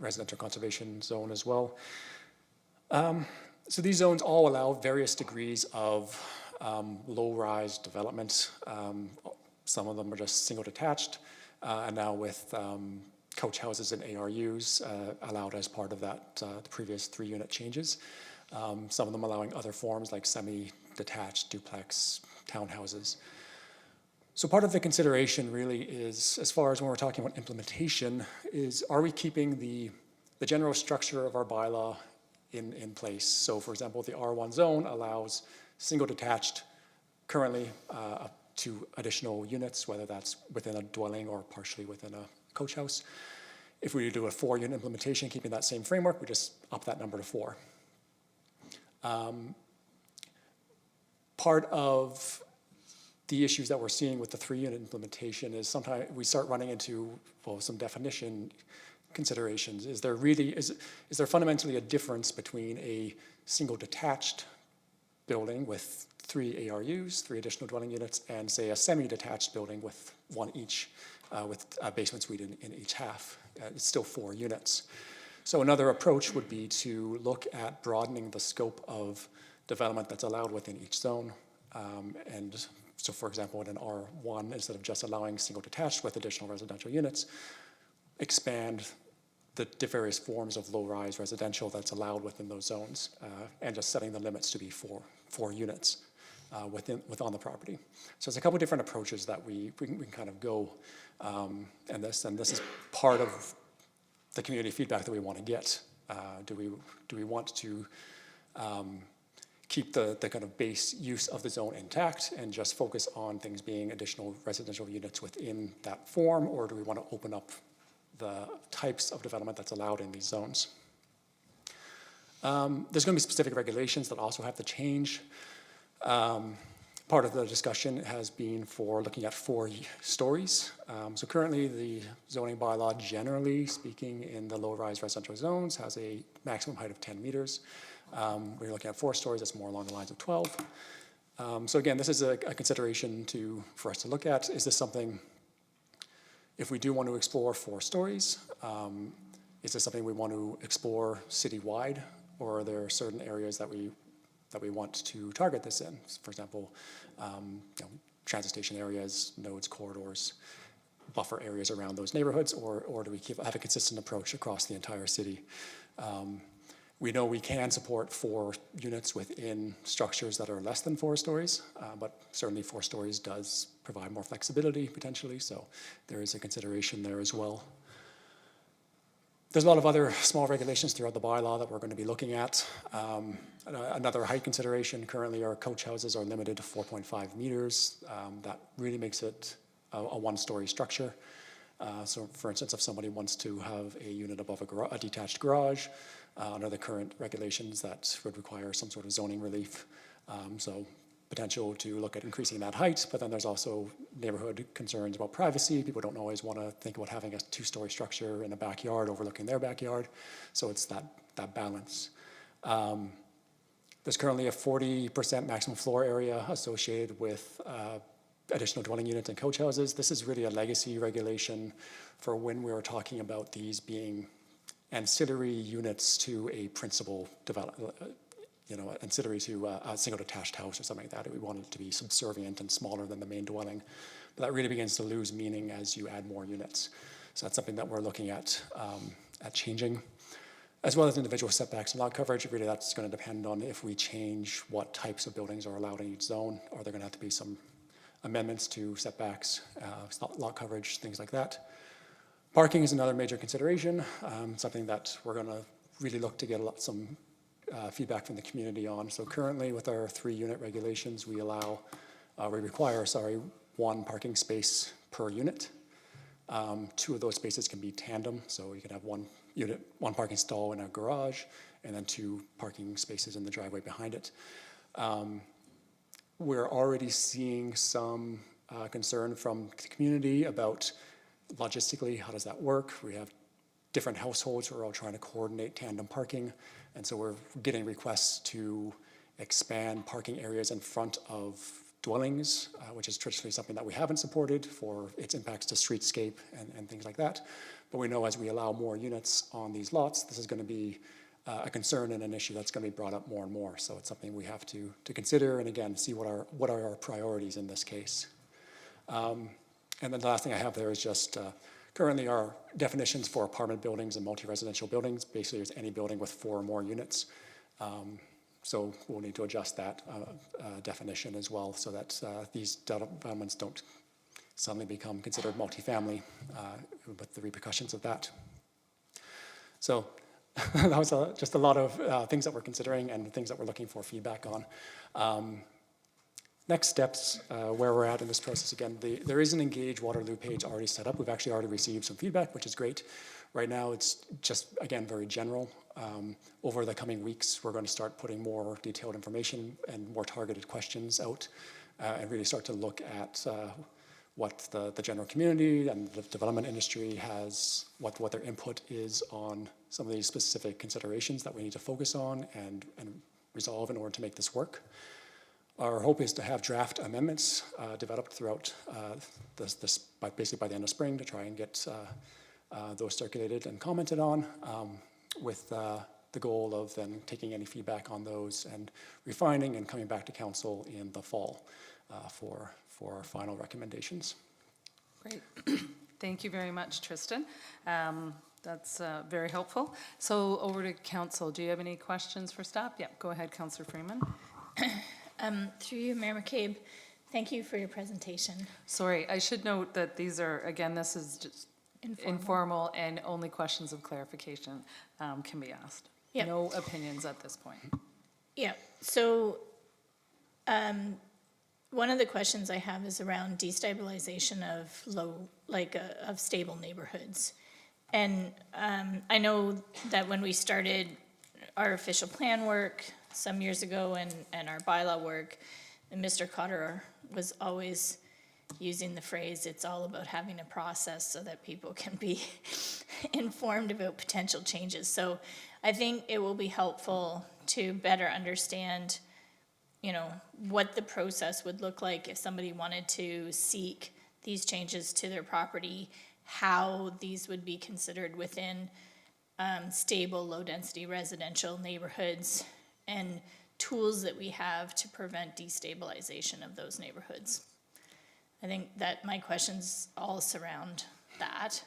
residential conservation zone as well. So these zones all allow various degrees of low-rise development. Some of them are just single detached, and now with coach houses and ARUs allowed as part of that, the previous 3-unit changes. Some of them allowing other forms like semi-detached, duplex, townhouses. So part of the consideration really is, as far as when we're talking about implementation, is are we keeping the general structure of our bylaw in place? So for example, the R1 zone allows single detached currently up to additional units, whether that's within a dwelling or partially within a coach house. If we do a 4-unit implementation, keeping that same framework, we just up that number to 4. Part of the issues that we're seeing with the 3-unit implementation is sometimes we start running into, well, some definition considerations. Is there fundamentally a difference between a single detached building with 3 ARUs, 3 additional dwelling units, and say a semi-detached building with 1 each, with a basement suite in each half? It's still 4 units. So another approach would be to look at broadening the scope of development that's allowed within each zone. And so for example, in an R1, instead of just allowing single detached with additional residential units, expand the various forms of low-rise residential that's allowed within those zones, and just setting the limits to be 4 units within the property. So there's a couple different approaches that we can kind of go, and this is part of the community feedback that we want to get. Do we want to keep the kind of base use of the zone intact and just focus on things being additional residential units within that form, or do we want to open up the types of development that's allowed in these zones? There's going to be specific regulations that also have to change. Part of the discussion has been for looking at 4 stories. So currently the zoning bylaw, generally speaking, in the low-rise residential zones has a maximum height of 10 meters. We're looking at 4 stories, that's more along the lines of 12. So again, this is a consideration for us to look at. Is this something, if we do want to explore 4 stories, is this something we want to explore citywide, or are there certain areas that we want to target this in? For example, transit station areas, nodes, corridors, buffer areas around those neighborhoods, or do we have a consistent approach across the entire city? We know we can support 4 units within structures that are less than 4 stories, but certainly 4 stories does provide more flexibility potentially, so there is a consideration there as well. There's a lot of other small regulations throughout the bylaw that we're going to be looking at. Another height consideration, currently our coach houses are limited to 4.5 meters. That really makes it a 1-story structure. So for instance, if somebody wants to have a unit above a detached garage, under the current regulations, that would require some sort of zoning relief. So potential to look at increasing that height, but then there's also neighborhood concerns about privacy. People don't always want to think about having a 2-story structure in a backyard overlooking their backyard. So it's that balance. There's currently a 40% maximum floor area associated with additional dwelling units and coach houses. This is really a legacy regulation for when we were talking about these being ancillary units to a principal development, ancillary to a single detached house or something like that. We want it to be subservient and smaller than the main dwelling. But that really begins to lose meaning as you add more units. So that's something that we're looking at changing. As well as individual setbacks and lot coverage, really that's going to depend on if we change what types of buildings are allowed in each zone. Are there going to have to be some amendments to setbacks, lot coverage, things like that. Parking is another major consideration, something that we're going to really look to get some feedback from the community on. So currently with our 3-unit regulations, we require 1 parking space per unit. 2 of those spaces can be tandem, so you can have 1 parking stall in a garage, and then 2 parking spaces in the driveway behind it. We're already seeing some concern from the community about logistically, how does that work? We have different households who are all trying to coordinate tandem parking, and so we're getting requests to expand parking areas in front of dwellings, which is traditionally something that we haven't supported for its impacts to streetscape and things like that. But we know as we allow more units on these lots, this is going to be a concern and an issue that's going to be brought up more and more. So it's something we have to consider, and again, see what are our priorities in this case. And then the last thing I have there is just currently our definitions for apartment buildings and multi-residential buildings basically is any building with 4 or more units. So we'll need to adjust that definition as well so that these developments don't suddenly become considered multifamily with the repercussions of that. So that was just a lot of things that we're considering and things that we're looking for feedback on. Next steps, where we're at in this process, again, there is an Engage Waterloo page already set up. We've actually already received some feedback, which is great. Right now, it's just, again, very general. Over the coming weeks, we're going to start putting more detailed information and more targeted questions out and really start to look at what the general community and the development industry has, what their input is on some of these specific considerations that we need to focus on and resolve in order to make this work. Our hope is to have draft amendments developed throughout basically by the end of spring to try and get those circulated and commented on with the goal of then taking any feedback on those and refining and coming back to council in the fall for our final recommendations. Great. Thank you very much, Tristan. That's very helpful. So over to council. Do you have any questions for staff? Yeah, go ahead, Councillor Freeman. Through you, Mayor McCabe, thank you for your presentation. Sorry, I should note that these are, again, this is just informal and only questions of clarification can be asked. Yep. No opinions at this point. Yeah, so one of the questions I have is around destabilization of of stable neighborhoods. And I know that when we started our official plan work some years ago and our bylaw work, and Mr. Cotter was always using the phrase, it's all about having a process so that people can be informed about potential changes. So I think it will be helpful to better understand, what the process would look like if somebody wanted to seek these changes to their property, how these would be considered within stable, low-density residential neighborhoods, and tools that we have to prevent destabilization of those neighborhoods. I think that my questions all surround that.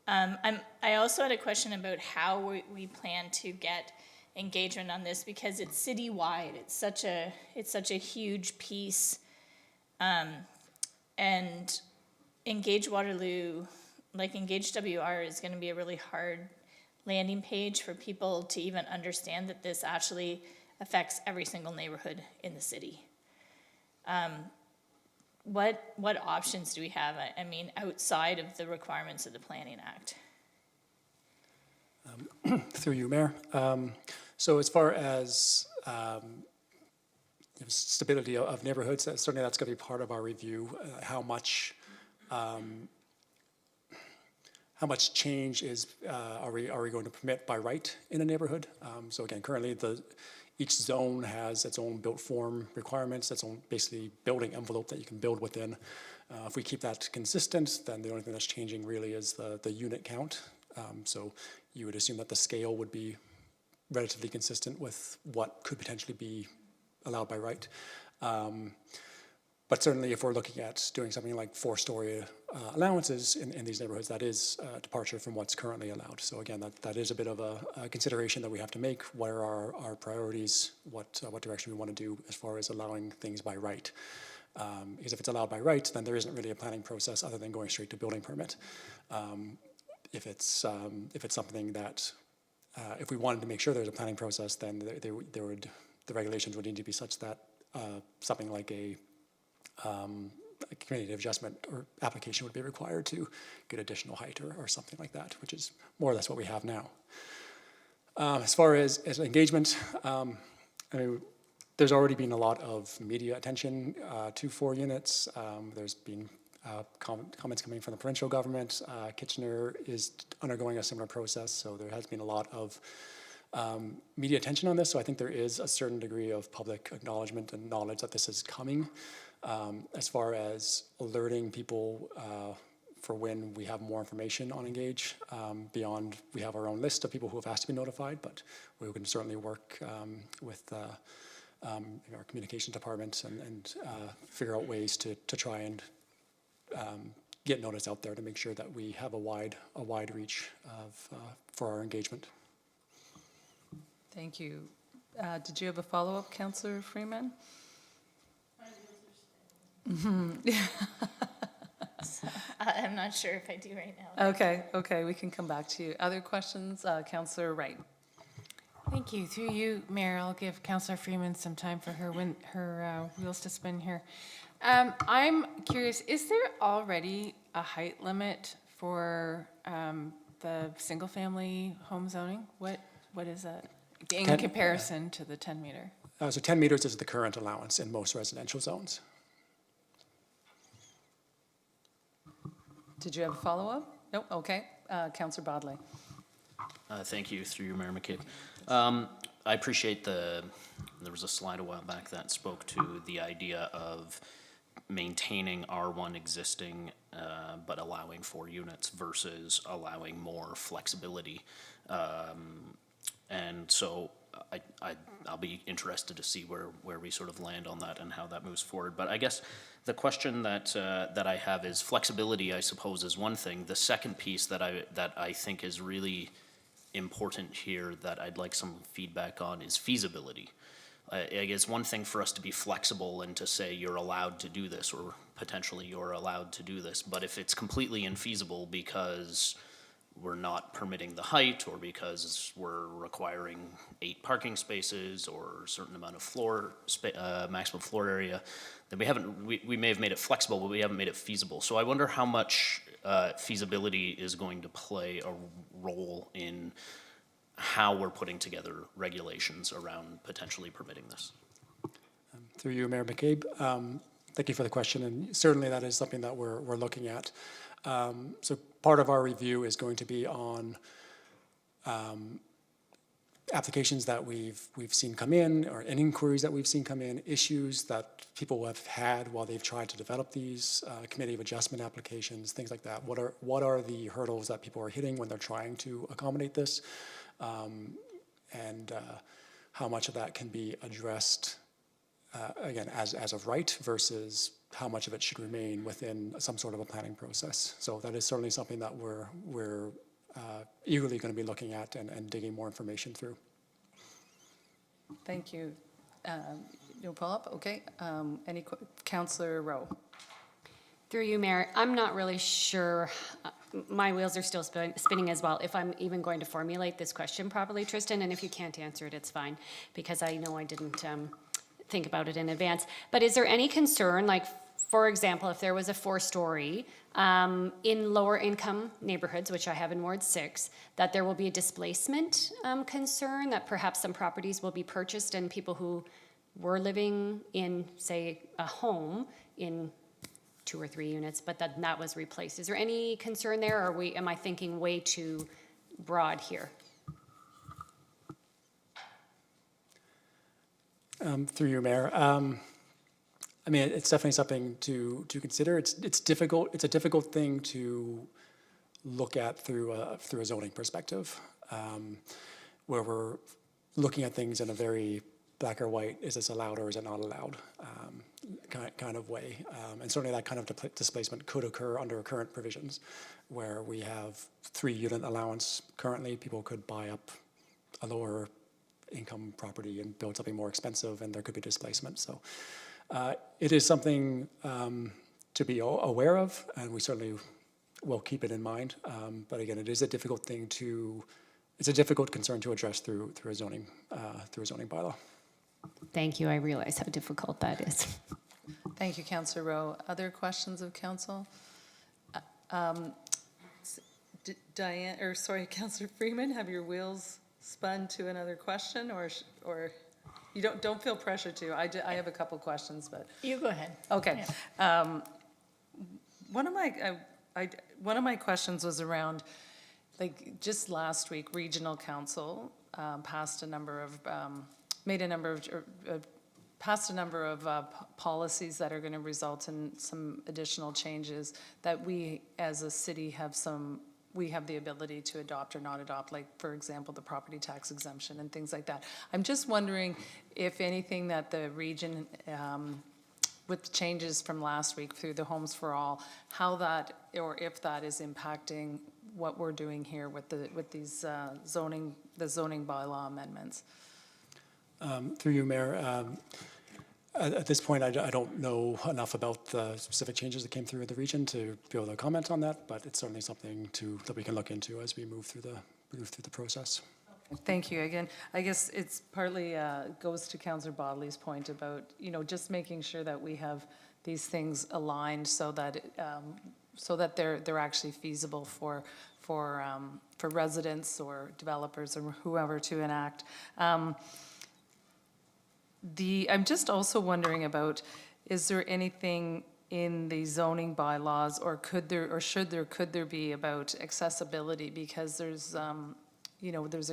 I also had a question about how we plan to get engagement on this, because it's citywide. It's such a huge piece, and Engage Waterloo, like Engage WR, is going to be a really hard landing page for people to even understand that this actually affects every single neighborhood in the city. What options do we have? I mean, outside of the requirements of the Planning Act? Through you, Mayor. So as far as stability of neighborhoods, certainly that's going to be part of our review. How much change are we going to permit by right in a neighborhood? So again, currently each zone has its own built form requirements, its own basically building envelope that you can build within. If we keep that consistent, then the only thing that's changing really is the unit count. So you would assume that the scale would be relatively consistent with what could potentially be allowed by right. But certainly if we're looking at doing something like 4-story allowances in these neighborhoods, that is a departure from what's currently allowed. So again, that is a bit of a consideration that we have to make. What are our priorities? What direction we want to do as far as allowing things by right? Because if it's allowed by right, then there isn't really a planning process other than going straight to building permit. If it's something that, if we wanted to make sure there's a planning process, then the regulations would need to be such that something like a community adjustment or application would be required to get additional height or something like that, which is more or less what we have now. As far as engagement, I mean, there's already been a lot of media attention to 4 units. There's been comments coming from the provincial government. Kitchener is undergoing a similar process, so there has been a lot of media attention on this. So I think there is a certain degree of public acknowledgement and knowledge that this is coming. As far as alerting people for when we have more information on Engage, beyond we have our own list of people who have asked to be notified, but we can certainly work with our communications department and figure out ways to try and get notice out there to make sure that we have a wide reach for our engagement. Thank you. Did you have a follow-up, Councillor Freeman? I'm not sure if I do right now. Okay, we can come back to you. Other questions? Councillor Wright. Thank you. Through you, Mayor, I'll give Councillor Freeman some time for her wheels to spin here. I'm curious, is there already a height limit for the single-family home zoning? What is that in comparison to the 10 meter? So 10 meters is the current allowance in most residential zones. Did you have a follow-up? No, okay. Councillor Bodley. Thank you, through you, Mayor McCabe. I appreciate there was a slide a while back that spoke to the idea of maintaining R1 existing, but allowing 4 units versus allowing more flexibility. And so I'll be interested to see where we sort of land on that and how that moves forward. But I guess the question that I have is flexibility, I suppose, is one thing. The second piece that I think is really important here that I'd like some feedback on is feasibility. I guess one thing for us to be flexible and to say you're allowed to do this or potentially you're allowed to do this, but if it's completely infeasible because we're not permitting the height or because we're requiring 8 parking spaces or a certain amount of maximum floor area, then we may have made it flexible, but we haven't made it feasible. So I wonder how much feasibility is going to play a role in how we're putting together regulations around potentially permitting this. Through you, Mayor McCabe. Thank you for the question, and certainly that is something that we're looking at. So part of our review is going to be on applications that we've seen come in, or any inquiries that we've seen come in, issues that people have had while they've tried to develop these committee of adjustment applications, things like that. What are the hurdles that people are hitting when they're trying to accommodate this, and how much of that can be addressed again, as of right versus how much of it should remain within some sort of a planning process. So that is certainly something that we're eagerly going to be looking at and digging more information through. Thank you. No follow-up? Okay. Councillor Rowe? Through you, Mayor, I'm not really sure, my wheels are still spinning as well, if I'm even going to formulate this question properly, Tristan, and if you can't answer it, it's fine, because I know I didn't think about it in advance. But is there any concern, like, for example, if there was a 4-story in lower income neighborhoods, which I have in Ward 6, that there will be a displacement concern, that perhaps some properties will be purchased and people who were living in, say, a home in 2 or 3 units, but that was replaced. Is there any concern there, or am I thinking way too broad here? Through you, Mayor. I mean, it's definitely something to consider. It's difficult. It's a difficult thing to look at through a zoning perspective, where we're looking at things in a very black or white, is this allowed or is it not allowed, kind of way. And certainly that kind of displacement could occur under current provisions, where we have 3-unit allowance currently. People could buy up a lower income property and build something more expensive, and there could be displacement. So it is something to be aware of, and we certainly will keep it in mind. But again, it is a difficult thing it's a difficult concern to address through a zoning bylaw. Thank you, I realize how difficult that is. Thank you, Councillor Rowe. Other questions of council? Councillor Freeman, have your wheels spun to another question, or you don't feel pressure to? I have a couple questions, but You go ahead. okay. Yeah. One of my questions was around, like, just last week, Regional Council passed a number of policies that are going to result in some additional changes that we as a city have the ability to adopt or not adopt, like, for example, the property tax exemption and things like that. I'm just wondering if anything that the region, with changes from last week through the Homes for All, how that, or if that is impacting what we're doing here with these zoning bylaw amendments. Through you, Mayor, at this point, I don't know enough about the specific changes that came through in the region to be able to comment on that, but it's certainly something that we can look into as we move through the process. Thank you. Again, I guess it's partly goes to Councillor Bodley's point about, just making sure that we have these things aligned so that they're actually feasible for residents or developers or whoever to enact. I'm just also wondering about, is there anything in the zoning bylaws, or could there be about accessibility? Because there's a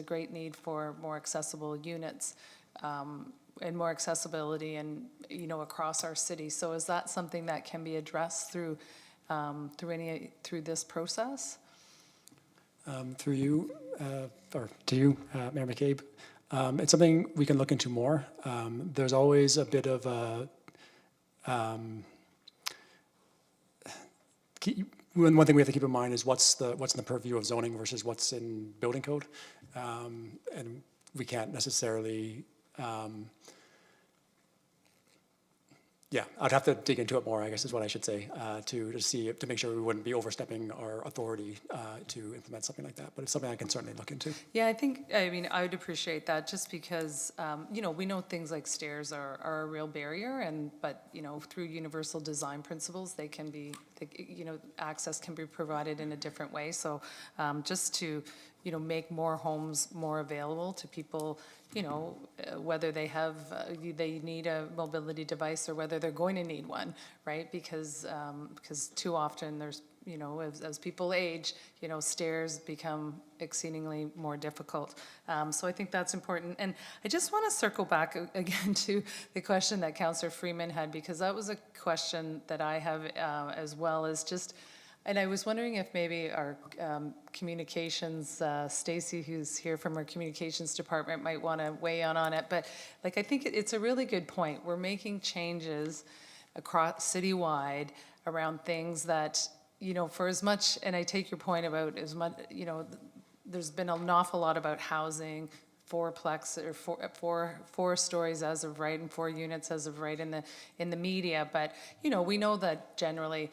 great need for more accessible units and more accessibility across our city. So is that something that can be addressed through this process? Through you, or to you, Mayor McCabe. It's something we can look into more. There's always a bit of one thing we have to keep in mind is what's in the purview of zoning versus what's in building code, and we can't necessarily. I'd have to dig into it more, I guess is what I should say, to make sure we wouldn't be overstepping our authority to implement something like that. But it's something I can certainly look into. Yeah, I would appreciate that, just because, we know things like stairs are a real barrier, but through universal design principles, they can be, access can be provided in a different way. So just to, make more homes more available to people, whether they need a mobility device or whether they're going to need one, right? Because too often there's, as people age, stairs become exceedingly more difficult. So I think that's important. And I just want to circle back again to the question that Councillor Freeman had, because that was a question that I have as well, as just, And I was wondering if maybe our communications, Stacy, who's here from our communications department, might want to weigh in on it. But like, I think it's a really good point. We're making changes across citywide around things that, you know, for as much, and I take your point about as much, you know, there's been an awful lot about housing, fourplex or four stories as of right and 4 units as of right in the media. But, you know, we know that generally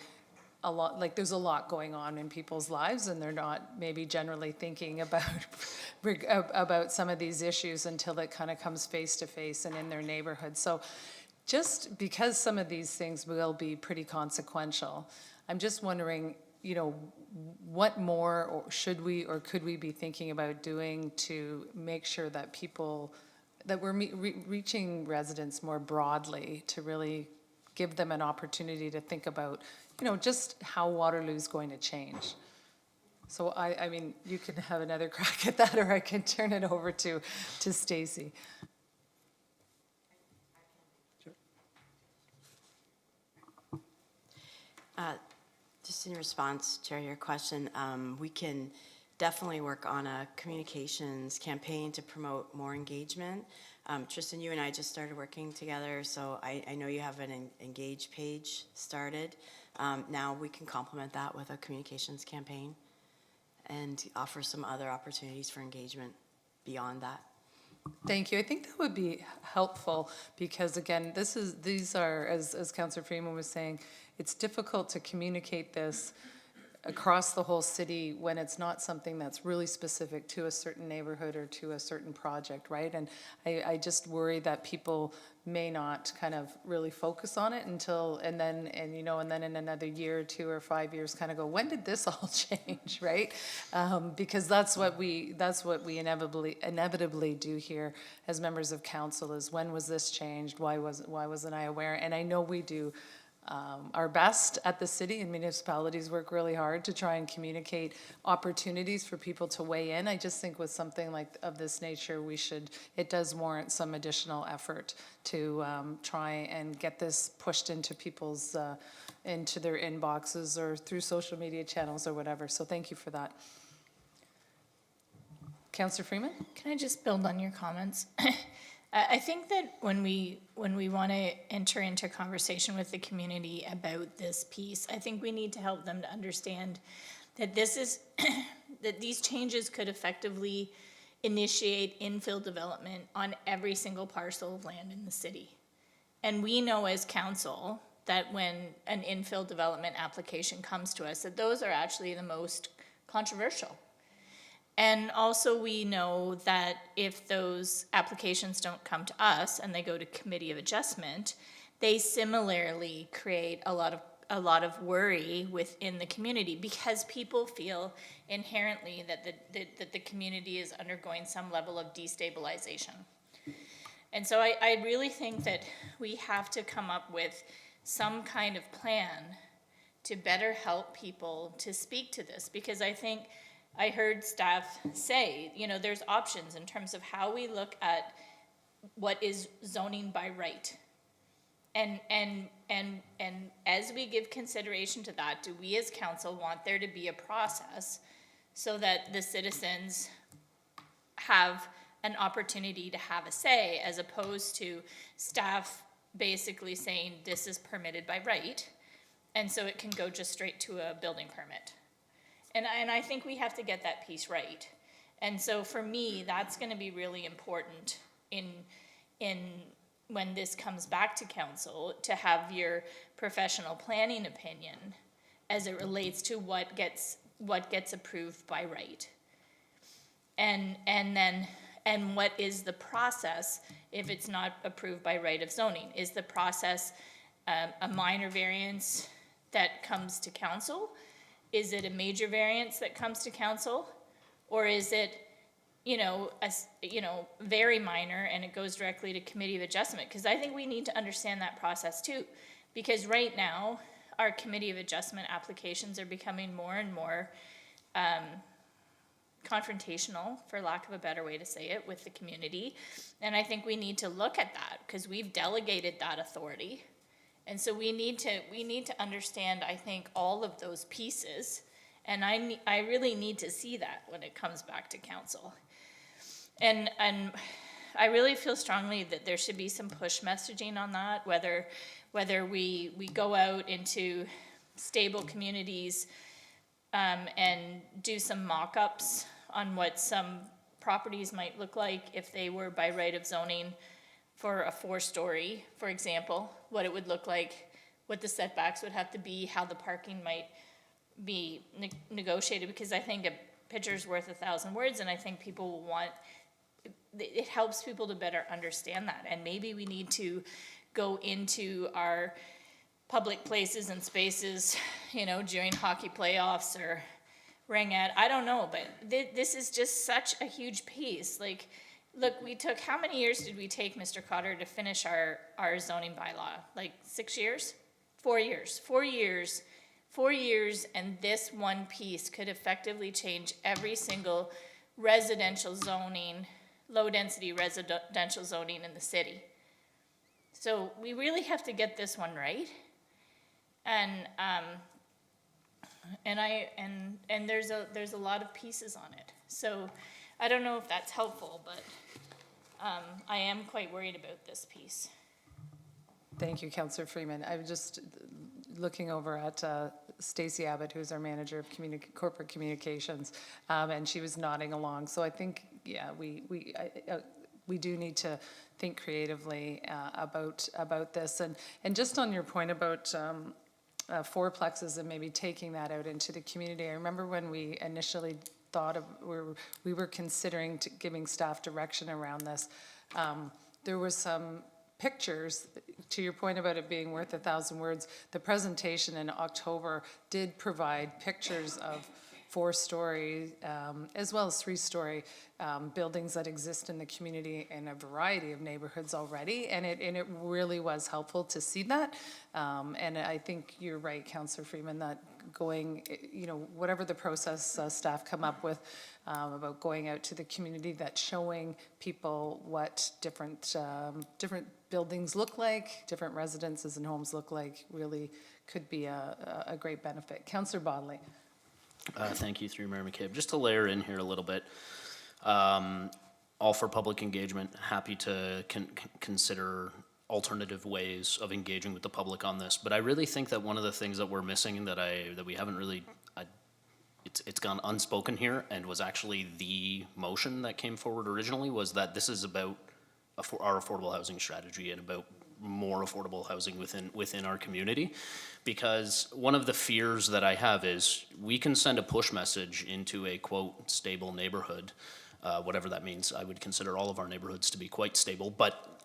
a lot, like there's a lot going on in people's lives and they're not maybe generally thinking about some of these issues until it kind of comes face to face and in their neighborhood. So just because some of these things will be pretty consequential, I'm just wondering, you know, what more or should we or could we be thinking about doing to make sure that people, that we're reaching residents more broadly to really give them an opportunity to think about, you know, just how Waterloo's going to change. So I mean, you can have another crack at that, or I can turn it over to Stacy. Just in response to your question, we can definitely work on a communications campaign to promote more engagement. Tristan, you and I just started working together, so I know you have an engage page started. Now we can complement that with a communications campaign and offer some other opportunities for engagement beyond that. Thank you. I think that would be helpful because again, these are, as Councillor Freeman was saying, it's difficult to communicate this across the whole city when it's not something that's really specific to a certain neighborhood or to a certain project, right? And I just worry that people may not kind of really focus on it until, and then in another year or 2 or 5 years kind of go, when did this all change, right? Because that's what we inevitably do here as members of council is, when was this changed? Why wasn't I aware? And I know we do our best at the city, and municipalities work really hard to try and communicate opportunities for people to weigh in. I just think with something like of this nature, it does warrant some additional effort to try and get this pushed into people's, into their inboxes or through social media channels or whatever. So thank you for that. Councillor Freeman? Can I just build on your comments? I think that when we want to enter into conversation with the community about this piece, I think we need to help them to understand that that these changes could effectively initiate infill development on every single parcel of land in the city. And we know as council that when an infill development application comes to us, that those are actually the most controversial. And also we know that if those applications don't come to us and they go to Committee of Adjustment, they similarly create a lot of worry within the community because people feel inherently that the community is undergoing some level of destabilization. And so I really think that we have to come up with some kind of plan to better help people to speak to this, because I think I heard staff say, you know, there's options in terms of how we look at what is zoning by right. And as we give consideration to that, do we as council want there to be a process so that the citizens have an opportunity to have a say, as opposed to staff basically saying this is permitted by right, and so it can go just straight to a building permit. And I think we have to get that piece right. And so for me, that's going to be really important in when this comes back to council, to have your professional planning opinion as it relates to what gets approved by right. And what is the process if it's not approved by right of zoning? Is the process a minor variance that comes to council? Is it a major variance that comes to council? Or is it, very minor and it goes directly to Committee of Adjustment? Because I think we need to understand that process too. Because right now, our Committee of Adjustment applications are becoming more and more confrontational, for lack of a better way to say it, with the community. And I think we need to look at that, because we've delegated that authority. And so we need to understand, I think, all of those pieces. And I really need to see that when it comes back to council. And I really feel strongly that there should be some push messaging on that, whether we go out into stable communities and do some mock-ups on what some properties might look like if they were by right of zoning for a 4-story, for example, what it would look like, what the setbacks would have to be, how the parking might be negotiated, because I think a picture's worth 1,000 words, and I think people will want, it helps people to better understand that. And maybe we need to go into our public places and spaces, you know, during hockey playoffs or ring ad, I don't know, but this is just such a huge piece. Like, look, how many years did we take, Mr. Cotter, to finish our zoning bylaw? Like 6 years? 4 years. 4 years. 4 years, and this one piece could effectively change every single residential zoning, low-density residential zoning in the city. So we really have to get this one right. And there's a lot of pieces on it. So I don't know if that's helpful, but I am quite worried about this piece. Thank you, Councillor Freeman. I'm just looking over at Stacey Abbott, who's our manager of corporate communications, and she was nodding along. So I think, yeah, we do need to think creatively about this. And just on your point about fourplexes and maybe taking that out into the community, I remember when we initially thought of, we were considering giving staff direction around this. There was some pictures, to your point about it being worth 1,000 words, the presentation in October did provide pictures of 4-story as well as 3-story buildings that exist in the community in a variety of neighborhoods already, and it really was helpful to see that. And I think you're right, Councillor Freeman, that going, you know, whatever the process staff come up with about going out to the community, that's showing people what different buildings look like, different residences and homes look like, really could be a great benefit. Councillor Bodley. Thank you, through Mayor McCabe. Just to layer in here a little bit, all for public engagement, happy to consider alternative ways of engaging with the public on this. But I really think that one of the things that we're missing that we haven't really, it's gone unspoken here, and was actually the motion that came forward originally, was that this is about our affordable housing strategy and about more affordable housing within our community. Because one of the fears that I have is we can send a push message into a, quote, stable neighborhood, whatever that means. I would consider all of our neighborhoods to be quite stable, but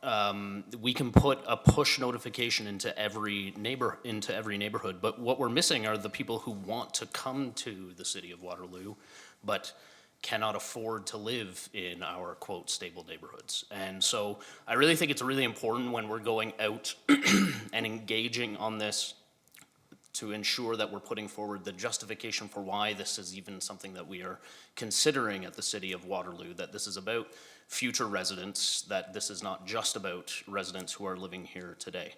we can put a push notification into every neighborhood. But what we're missing are the people who want to come to the city of Waterloo, but cannot afford to live in our, quote, stable neighborhoods. And so I really think it's really important when we're going out and engaging on this to ensure that we're putting forward the justification for why this is even something that we are considering at the city of Waterloo, that this is about future residents, that this is not just about residents who are living here today.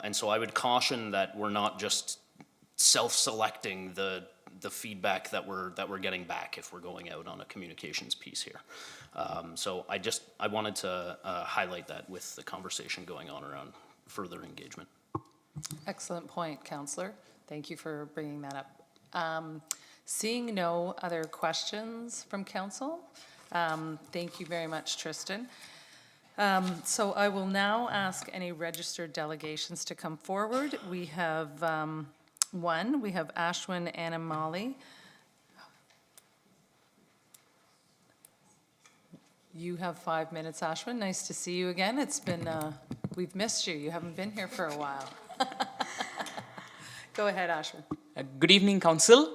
And so I would caution that we're not just self-selecting the feedback that we're getting back if we're going out on a communications piece here. So I wanted to highlight that with the conversation going on around further engagement. Excellent point, Councillor. Thank you for bringing that up. Seeing no other questions from council, thank you very much, Tristan. So I will now ask any registered delegations to come forward. We have one. We have Ashwin Anamali. You have 5 minutes, Ashwin. Nice to see you again. It's been, we've missed you. You haven't been here for a while. Go ahead, Ashwin. Good evening, Council.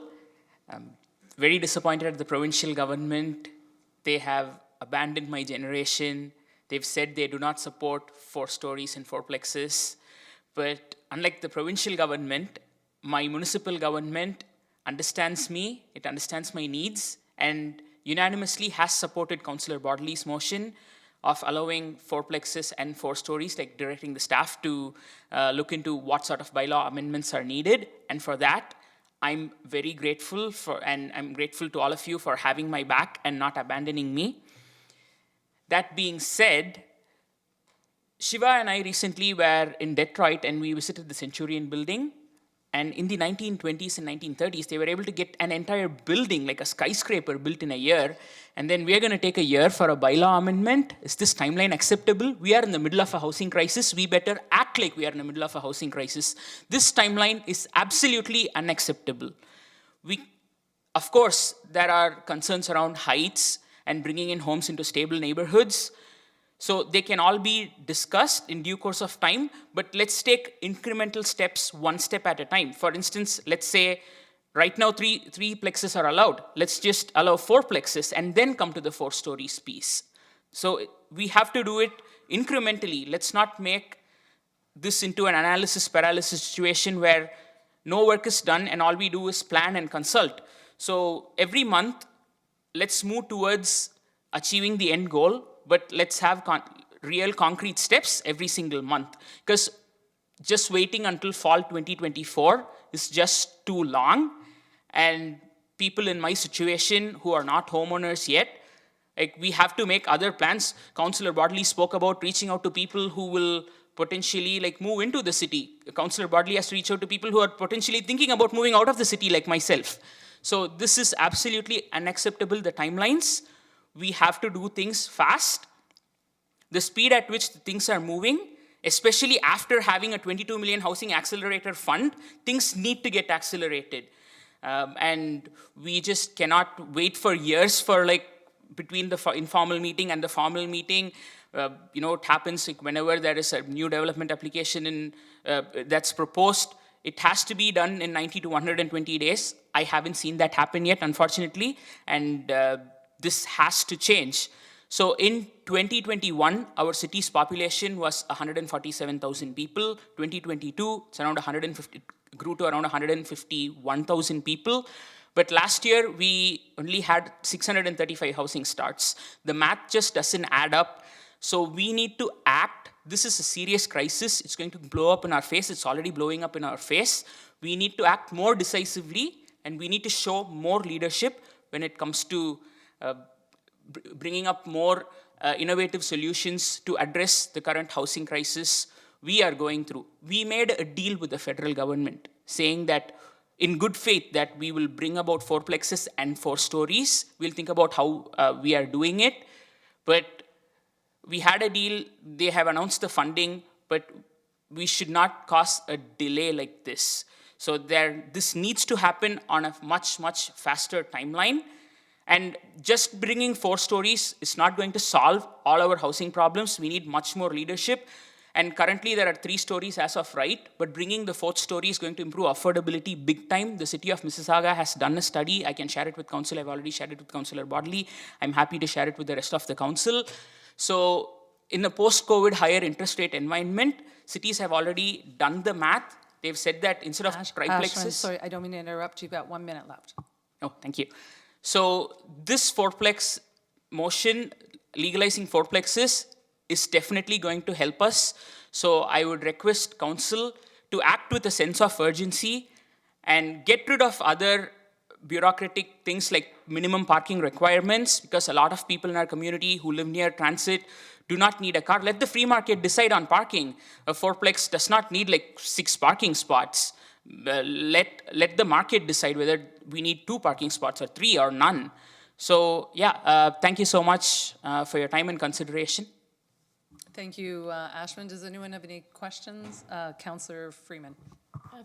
I'm very disappointed at the provincial government. They have abandoned my generation. They've said they do not support 4 stories and 4plexes. But unlike the provincial government, my municipal government understands me, it understands my needs, and unanimously has supported Councillor Bodley's motion of allowing fourplexes and 4 stories, like directing the staff to look into what sort of bylaw amendments are needed. And for that, I'm very grateful and I'm grateful to all of you for having my back and not abandoning me. That being said, Shiva and I recently were in Detroit and we visited the Centurion building. And in the 1920s and 1930s, they were able to get an entire building, like a skyscraper, built in a year. And then we're going to take a year for a bylaw amendment. Is this timeline acceptable? We are in the middle of a housing crisis. We better act like we are in the middle of a housing crisis. This timeline is absolutely unacceptable. Of course, there are concerns around heights and bringing in homes into stable neighborhoods. So they can all be discussed in due course of time, but let's take incremental steps, one step at a time. For instance, let's say right now three plexes are allowed. Let's just allow 4 plexes and then come to the 4 stories piece. So we have to do it incrementally. Let's not make this into an analysis paralysis situation where no work is done and all we do is plan and consult. So every month, let's move towards achieving the end goal, but let's have real concrete steps every single month. Because just waiting until fall 2024 is just too long. And people in my situation who are not homeowners yet, like, we have to make other plans. Councillor Bodley spoke about reaching out to people who will potentially move into the city. Councillor Bodley has to reach out to people who are potentially thinking about moving out of the city, like myself. So this is absolutely unacceptable, the timelines. We have to do things fast. The speed at which things are moving, especially after having a 22 million housing accelerator fund, things need to get accelerated. And we just cannot wait for years for between the informal meeting and the formal meeting. It happens whenever there is a new development application that's proposed. It has to be done in 90 to 120 days. I haven't seen that happen yet, unfortunately, and this has to change. So in 2021, our city's population was 147,000 people. 2022, it's around 150, grew to around 151,000 people. But last year, we only had 635 housing starts. The math just doesn't add up. So we need to act. This is a serious crisis. It's going to blow up in our face. It's already blowing up in our face. We need to act more decisively, and we need to show more leadership when it comes to bringing up more innovative solutions to address the current housing crisis we are going through. We made a deal with the federal government saying that in good faith that we will bring about 4 plexes and 4 stories. We'll think about how we are doing it. But we had a deal, they have announced the funding, but we should not cause a delay like this. So this needs to happen on a much, much faster timeline. And just bringing 4 stories is not going to solve all our housing problems. We need much more leadership. And currently there are 3 stories as of right, but bringing the 4th story is going to improve affordability big time. The city of Mississauga has done a study. I can share it with council. I've already shared it with Councillor Bodley. I'm happy to share it with the rest of the council. So in a post-COVID higher interest rate environment, cities have already done the math. They've said that instead of triplexes... Sorry, I don't mean to interrupt. You've got 1 minute left. Oh, thank you. So this 4-plex motion, legalizing 4-plexes, is definitely going to help us. So I would request council to act with a sense of urgency and get rid of other bureaucratic things like minimum parking requirements, because a lot of people in our community who live near transit do not need a car. Let the free market decide on parking. A 4-plex does not need 6 parking spots. Let the market decide whether we need 2 parking spots or 3 or none. So yeah, thank you so much for your time and consideration. Thank you, Ashwin. Does anyone have any questions? Councillor Freeman.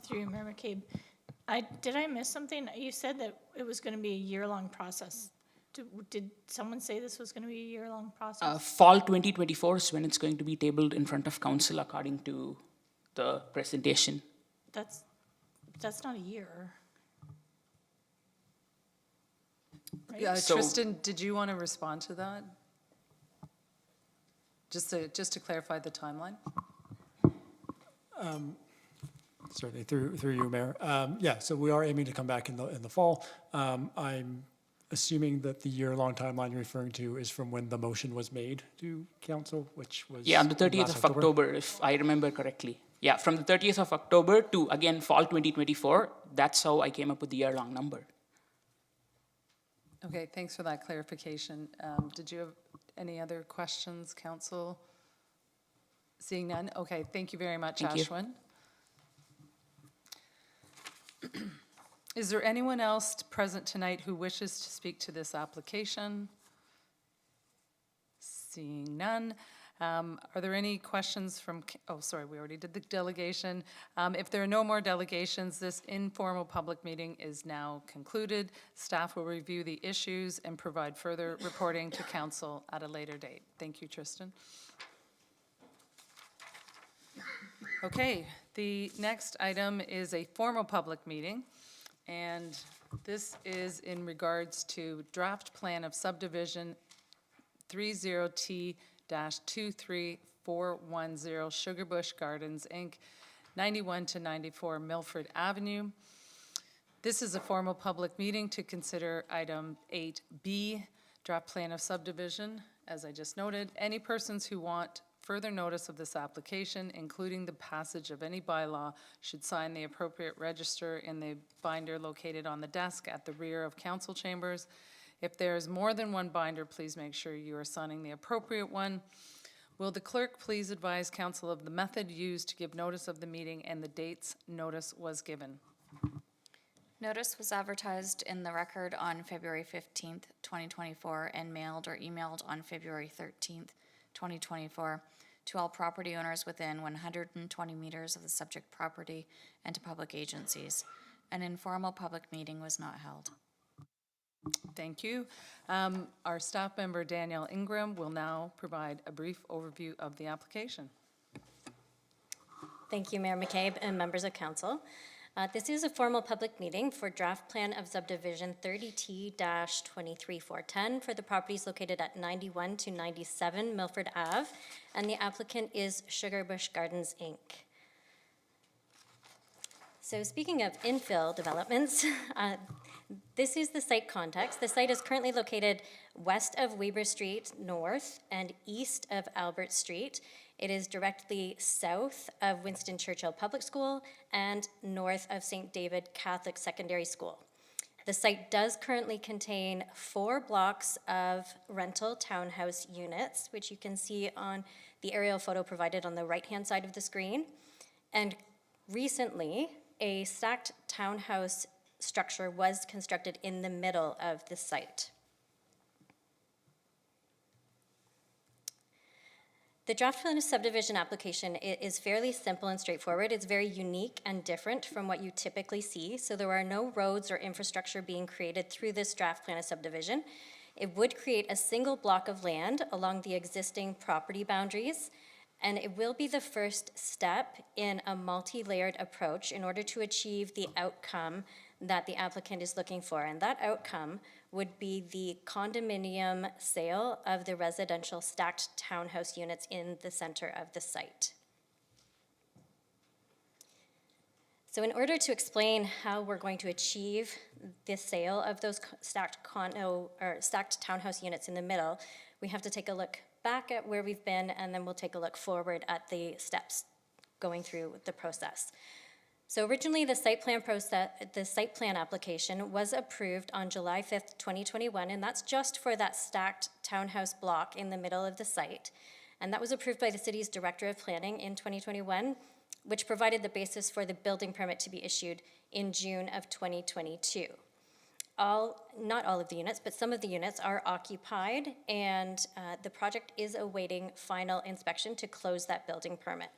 Through you, Mayor McCabe. Did I miss something? You said that it was going to be a year-long process. Did someone say this was going to be a year-long process? Fall 2024 is when it's going to be tabled in front of council according to the presentation. That's not a year. Right? Yeah, Tristan, did you want to respond to that? Just to clarify the timeline? Certainly, through you, Mayor. Yeah, so we are aiming to come back in the fall. I'm assuming that the year-long timeline you're referring to is from when the motion was made to council, which was Yeah, on the 30th last of October, if I remember correctly. Yeah, from the 30th of October to, again, fall 2024, that's how I came up with the year-long number. Okay, thanks for that clarification. Did you have any other questions, council? Seeing none? Okay, thank you very much, Thank you. Ashwin. Is there anyone else present tonight who wishes to speak to this application? Seeing none. Are there any questions from, oh, sorry, we already did the delegation. If there are no more delegations, this informal public meeting is now concluded. Staff will review the issues and provide further reporting to council at a later date. Thank you, Tristan. Okay, the next item is a formal public meeting, and this is in regards to draft plan of subdivision 30T-23410 Sugarbush Gardens, Inc., 91 to 94 Milford Avenue. This is a formal public meeting to consider item 8B, draft plan of subdivision. As I just noted, any persons who want further notice of this application, including the passage of any bylaw, should sign the appropriate register in the binder located on the desk at the rear of council chambers. If there is more than one binder, please make sure you are signing the appropriate one. Will the clerk please advise council of the method used to give notice of the meeting and the dates notice was given? Notice was advertised in the record on February 15th, 2024, and mailed or emailed on February 13th, 2024, to all property owners within 120 meters of the subject property and to public agencies. An informal public meeting was not held. Thank you. Our staff member, Danielle Ingram, will now provide a brief overview of the application. Thank you, Mayor McCabe and members of council. This is a formal public meeting for draft plan of subdivision 30T-23410 for the properties located at 91 to 97 Milford Ave, and the applicant is Sugarbush Gardens, Inc. So speaking of infill developments, this is the site context. The site is currently located west of Weber Street North and east of Albert Street. It is directly south of Winston Churchill Public School and north of St. David Catholic Secondary School. The site does currently contain 4 blocks of rental townhouse units, which you can see on the aerial photo provided on the right-hand side of the screen. And recently, a stacked townhouse structure was constructed in the middle of the site. The draft plan of subdivision application is fairly simple and straightforward. It's very unique and different from what you typically see. So there are no roads or infrastructure being created through this draft plan of subdivision. It would create a single block of land along the existing property boundaries, and it will be the first step in a multi-layered approach in order to achieve the outcome that the applicant is looking for. And that outcome would be the condominium sale of the residential stacked townhouse units in the center of the site. So in order to explain how we're going to achieve the sale of those stacked townhouse units in the middle, we have to take a look back at where we've been, and then we'll take a look forward at the steps going through the process. So originally, the site plan application was approved on July 5th, 2021, and that's just for that stacked townhouse block in the middle of the site. And that was approved by the city's Director of Planning in 2021, which provided the basis for the building permit to be issued in June of 2022. Not all of the units, but some of the units are occupied, and the project is awaiting final inspection to close that building permit.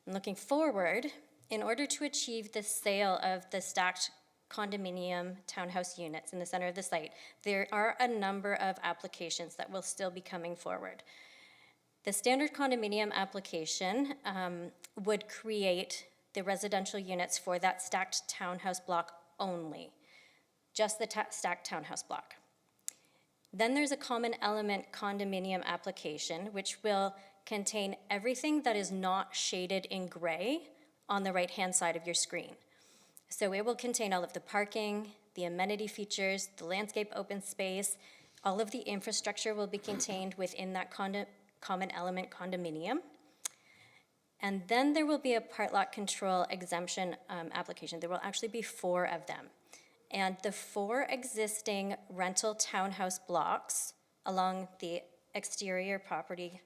And looking forward, in order to achieve the sale of the stacked condominium townhouse units in the center of the site, there are a number of applications that will still be coming forward. The standard condominium application would create the residential units for that stacked townhouse block only, just the stacked townhouse block. Then there's a common element condominium application, which will contain everything that is not shaded in gray on the right-hand side of your screen. So it will contain all of the parking, the amenity features, the landscape open space, all of the infrastructure will be contained within that common element condominium. And then there will be a part lot control exemption application. There will actually be 4 of them. And the 4 existing rental townhouse blocks along the exterior property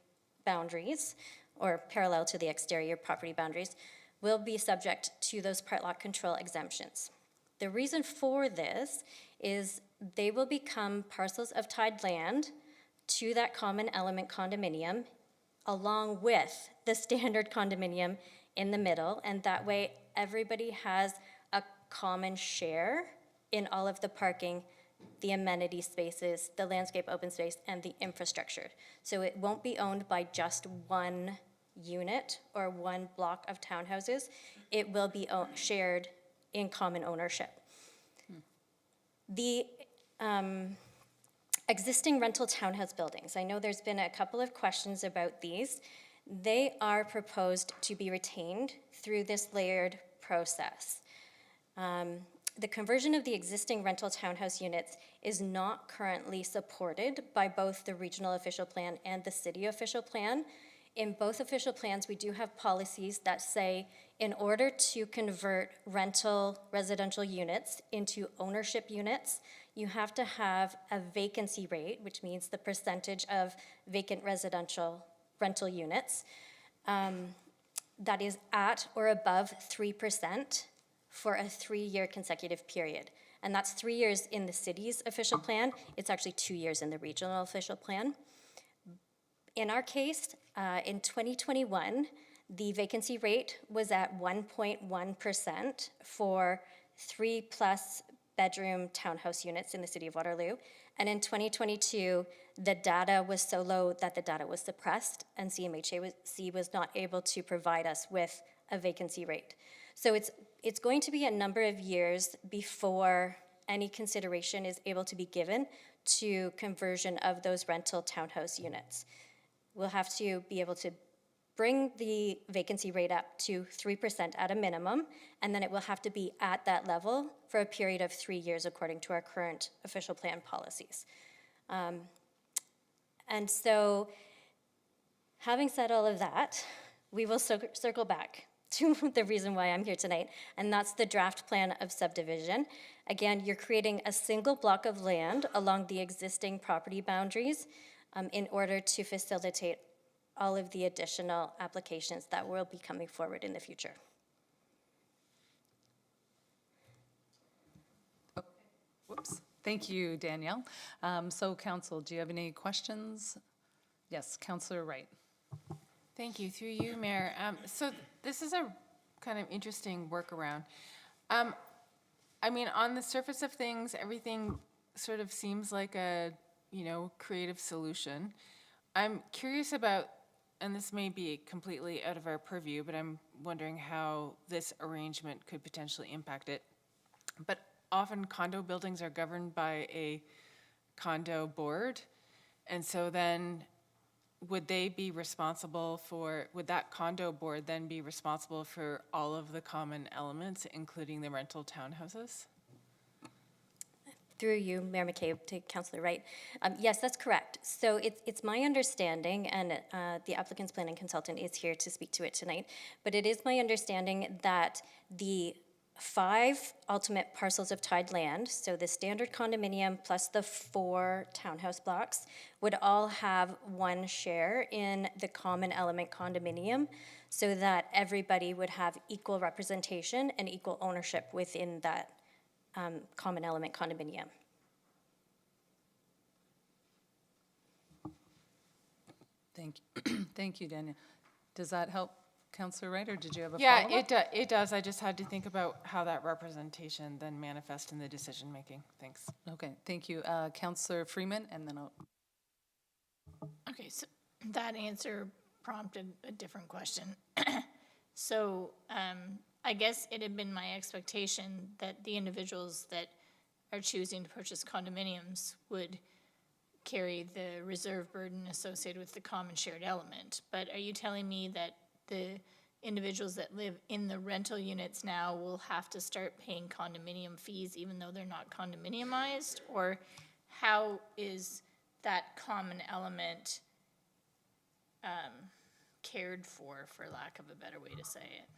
boundaries, or parallel to the exterior property boundaries, will be subject to those part lot control exemptions. The reason for this is they will become parcels of tied land to that common element condominium, along with the standard condominium in the middle, and that way everybody has a common share in all of the parking, the amenity spaces, the landscape open space, and the infrastructure. So it won't be owned by just one unit or one block of townhouses. It will be shared in common ownership. The existing rental townhouse buildings, I know there's been a couple of questions about these. They are proposed to be retained through this layered process. The conversion of the existing rental townhouse units is not currently supported by both the regional official plan and the city official plan. In both official plans, we do have policies that say in order to convert rental residential units into ownership units, you have to have a vacancy rate, which means the percentage of vacant residential rental units, that is at or above 3% for a 3-year consecutive period. And that's 3 years in the city's official plan. It's actually 2 years in the regional official plan. In our case, in 2021, the vacancy rate was at 1.1% for 3+ bedroom townhouse units in the city of Waterloo. And in 2022, the data was so low that the data was suppressed, and CMHC was not able to provide us with a vacancy rate. So it's going to be a number of years before any consideration is able to be given to conversion of those rental townhouse units. We'll have to be able to bring the vacancy rate up to 3% at a minimum, and then it will have to be at that level for a period of 3 years according to our current official plan policies. And so, having said all of that, we will circle back to the reason why I'm here tonight, and that's the draft plan of subdivision. Again, you're creating a single block of land along the existing property boundaries in order to facilitate all of the additional applications that will be coming forward in the future. Whoops. Thank you, Danielle. So council, do you have any questions? Yes, Councillor Wright. Thank you. Through you, Mayor. So this is a kind of interesting workaround. I mean, on the surface of things, everything sort of seems like a, creative solution. I'm curious about, and this may be completely out of our purview, but I'm wondering how this arrangement could potentially impact it. But often condo buildings are governed by a condo board, and so then would they be responsible for, would that condo board then be responsible for all of the common elements, including the rental townhouses? Through you, Mayor McCabe, to Councillor Wright. Yes, that's correct. So it's my understanding, and the applicant's planning consultant is here to speak to it tonight, but it is my understanding that the 5 ultimate parcels of tied land, so the standard condominium plus the 4 townhouse blocks, would all have one share in the common element condominium so that everybody would have equal representation and equal ownership within that common element condominium. Thank you, Danielle. Does that help, Councillor Wright, or did you have a Yeah, follow-up? it does. I just had to think about how that representation then manifests in the decision-making. Thanks. Okay, thank you. Councillor Freeman, and then I'll... Okay, so that answer prompted a different question. So I guess it had been my expectation that the individuals that are choosing to purchase condominiums would carry the reserve burden associated with the common shared element. But are you telling me that the individuals that live in the rental units now will have to start paying condominium fees even though they're not condominiumized? Or how is that common element cared for lack of a better way to say it?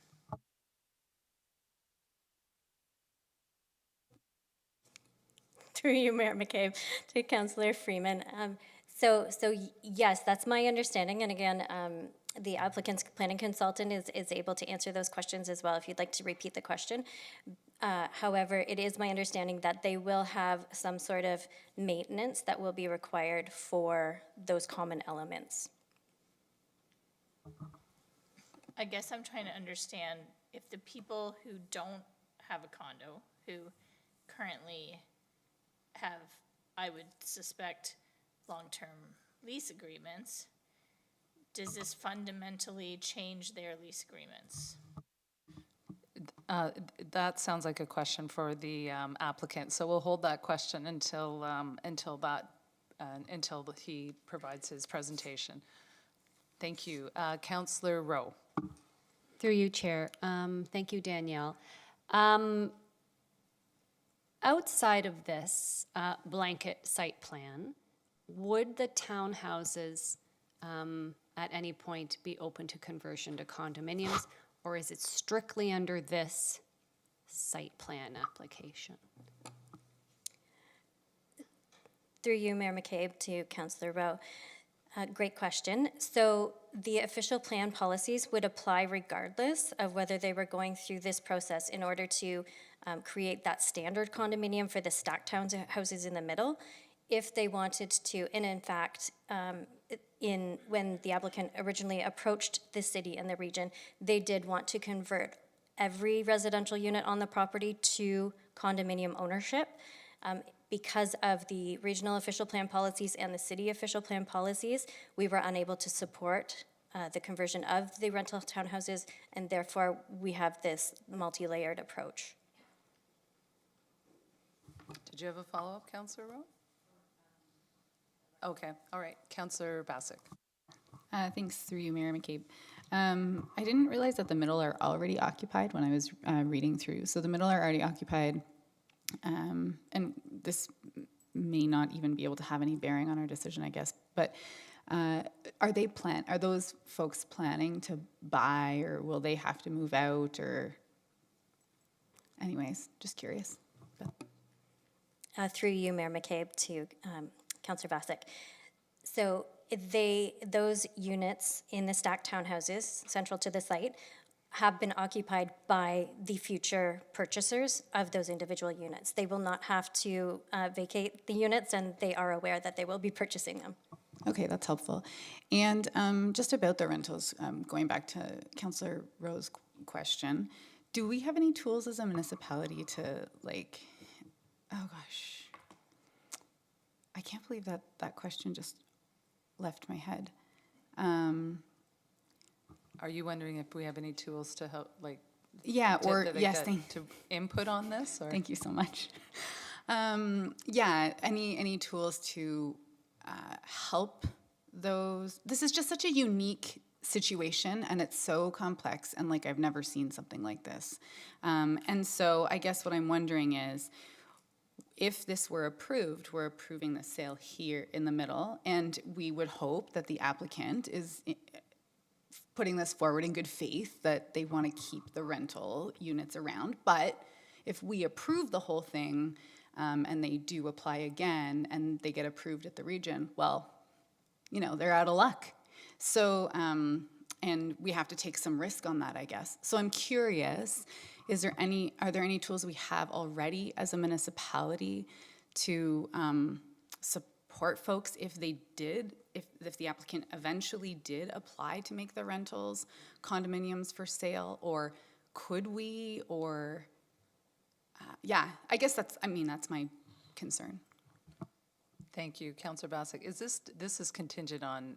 Through you, Mayor McCabe, to Councillor Freeman. So yes, that's my understanding, and again, the applicant's planning consultant is able to answer those questions as well, if you'd like to repeat the question. However, it is my understanding that they will have some sort of maintenance that will be required for those common elements. I guess I'm trying to understand if the people who don't have a condo, who currently have, I would suspect, long-term lease agreements, does this fundamentally change their lease agreements? That sounds like a question for the applicant, so we'll hold that question until he provides his presentation. Thank you. Councillor Rowe. Through you, Chair. Thank you, Danielle. Outside of this blanket site plan, would the townhouses at any point be open to conversion to condominiums, or is it strictly under this site plan application? Through you, Mayor McCabe, to Councillor Rowe. Great question. So the official plan policies would apply regardless of whether they were going through this process in order to create that standard condominium for the stacked houses in the middle. If they wanted to, and in fact, when the applicant originally approached the city and the region, they did want to convert every residential unit on the property to condominium ownership. Because of the regional official plan policies and the city official plan policies, we were unable to support the conversion of the rental townhouses, and therefore we have this multi-layered approach. Did you have a follow-up, Councillor Rowe? Okay, all right. Councillor Bassick. Thanks, through you, Mayor McCabe. I didn't realize that the middle are already occupied when I was reading through. So the middle are already occupied, and this may not even be able to have any bearing on our decision, I guess. But are those folks planning to buy, or will they have to move out, or? Anyways, just curious. Through you, Mayor McCabe, to Councillor Bassick. So those units in the stacked townhouses central to the site have been occupied by the future purchasers of those individual units. They will not have to vacate the units, and they are aware that they will be purchasing them. Okay, that's helpful. And just about the rentals, going back to Councillor Rowe's question, do we have any tools as a municipality to, like, oh gosh, I can't believe that question just left my head. Are you wondering if we have any tools to help, like? Yeah, yes, to input on this? Or? Thank you so much. Yeah, any tools to help those? This is just such a unique situation, and it's so complex, and like I've never seen something like this. And so I guess what I'm wondering is, if this were approved, we're approving the sale here in the middle, and we would hope that the applicant is putting this forward in good faith that they want to keep the rental units around. But if we approve the whole thing and they do apply again and they get approved at the region, well, you know, they're out of luck. So, and we have to take some risk on that, I guess. So I'm curious, are there any tools we have already as a municipality to support folks if the applicant eventually did apply to make the rentals condominiums for sale, or could we, or yeah, I guess that's my concern. Thank you, Councillor Bassick. This is contingent on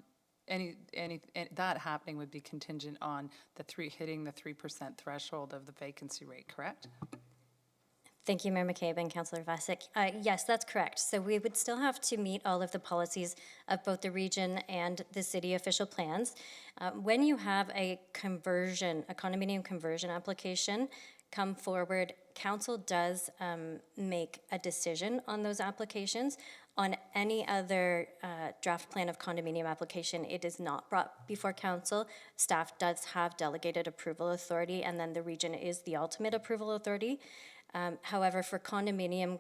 that happening would be contingent on hitting the 3% threshold of the vacancy rate, correct? Thank you, Mayor McCabe and Councillor Vasek. Yes, that's correct. So we would still have to meet all of the policies of both the region and the city official plans. When you have a conversion, a condominium conversion application come forward, council does make a decision on those applications. On any other draft plan of condominium application, it is not brought before council. Staff does have delegated approval authority, and then the region is the ultimate approval authority. However, for condominium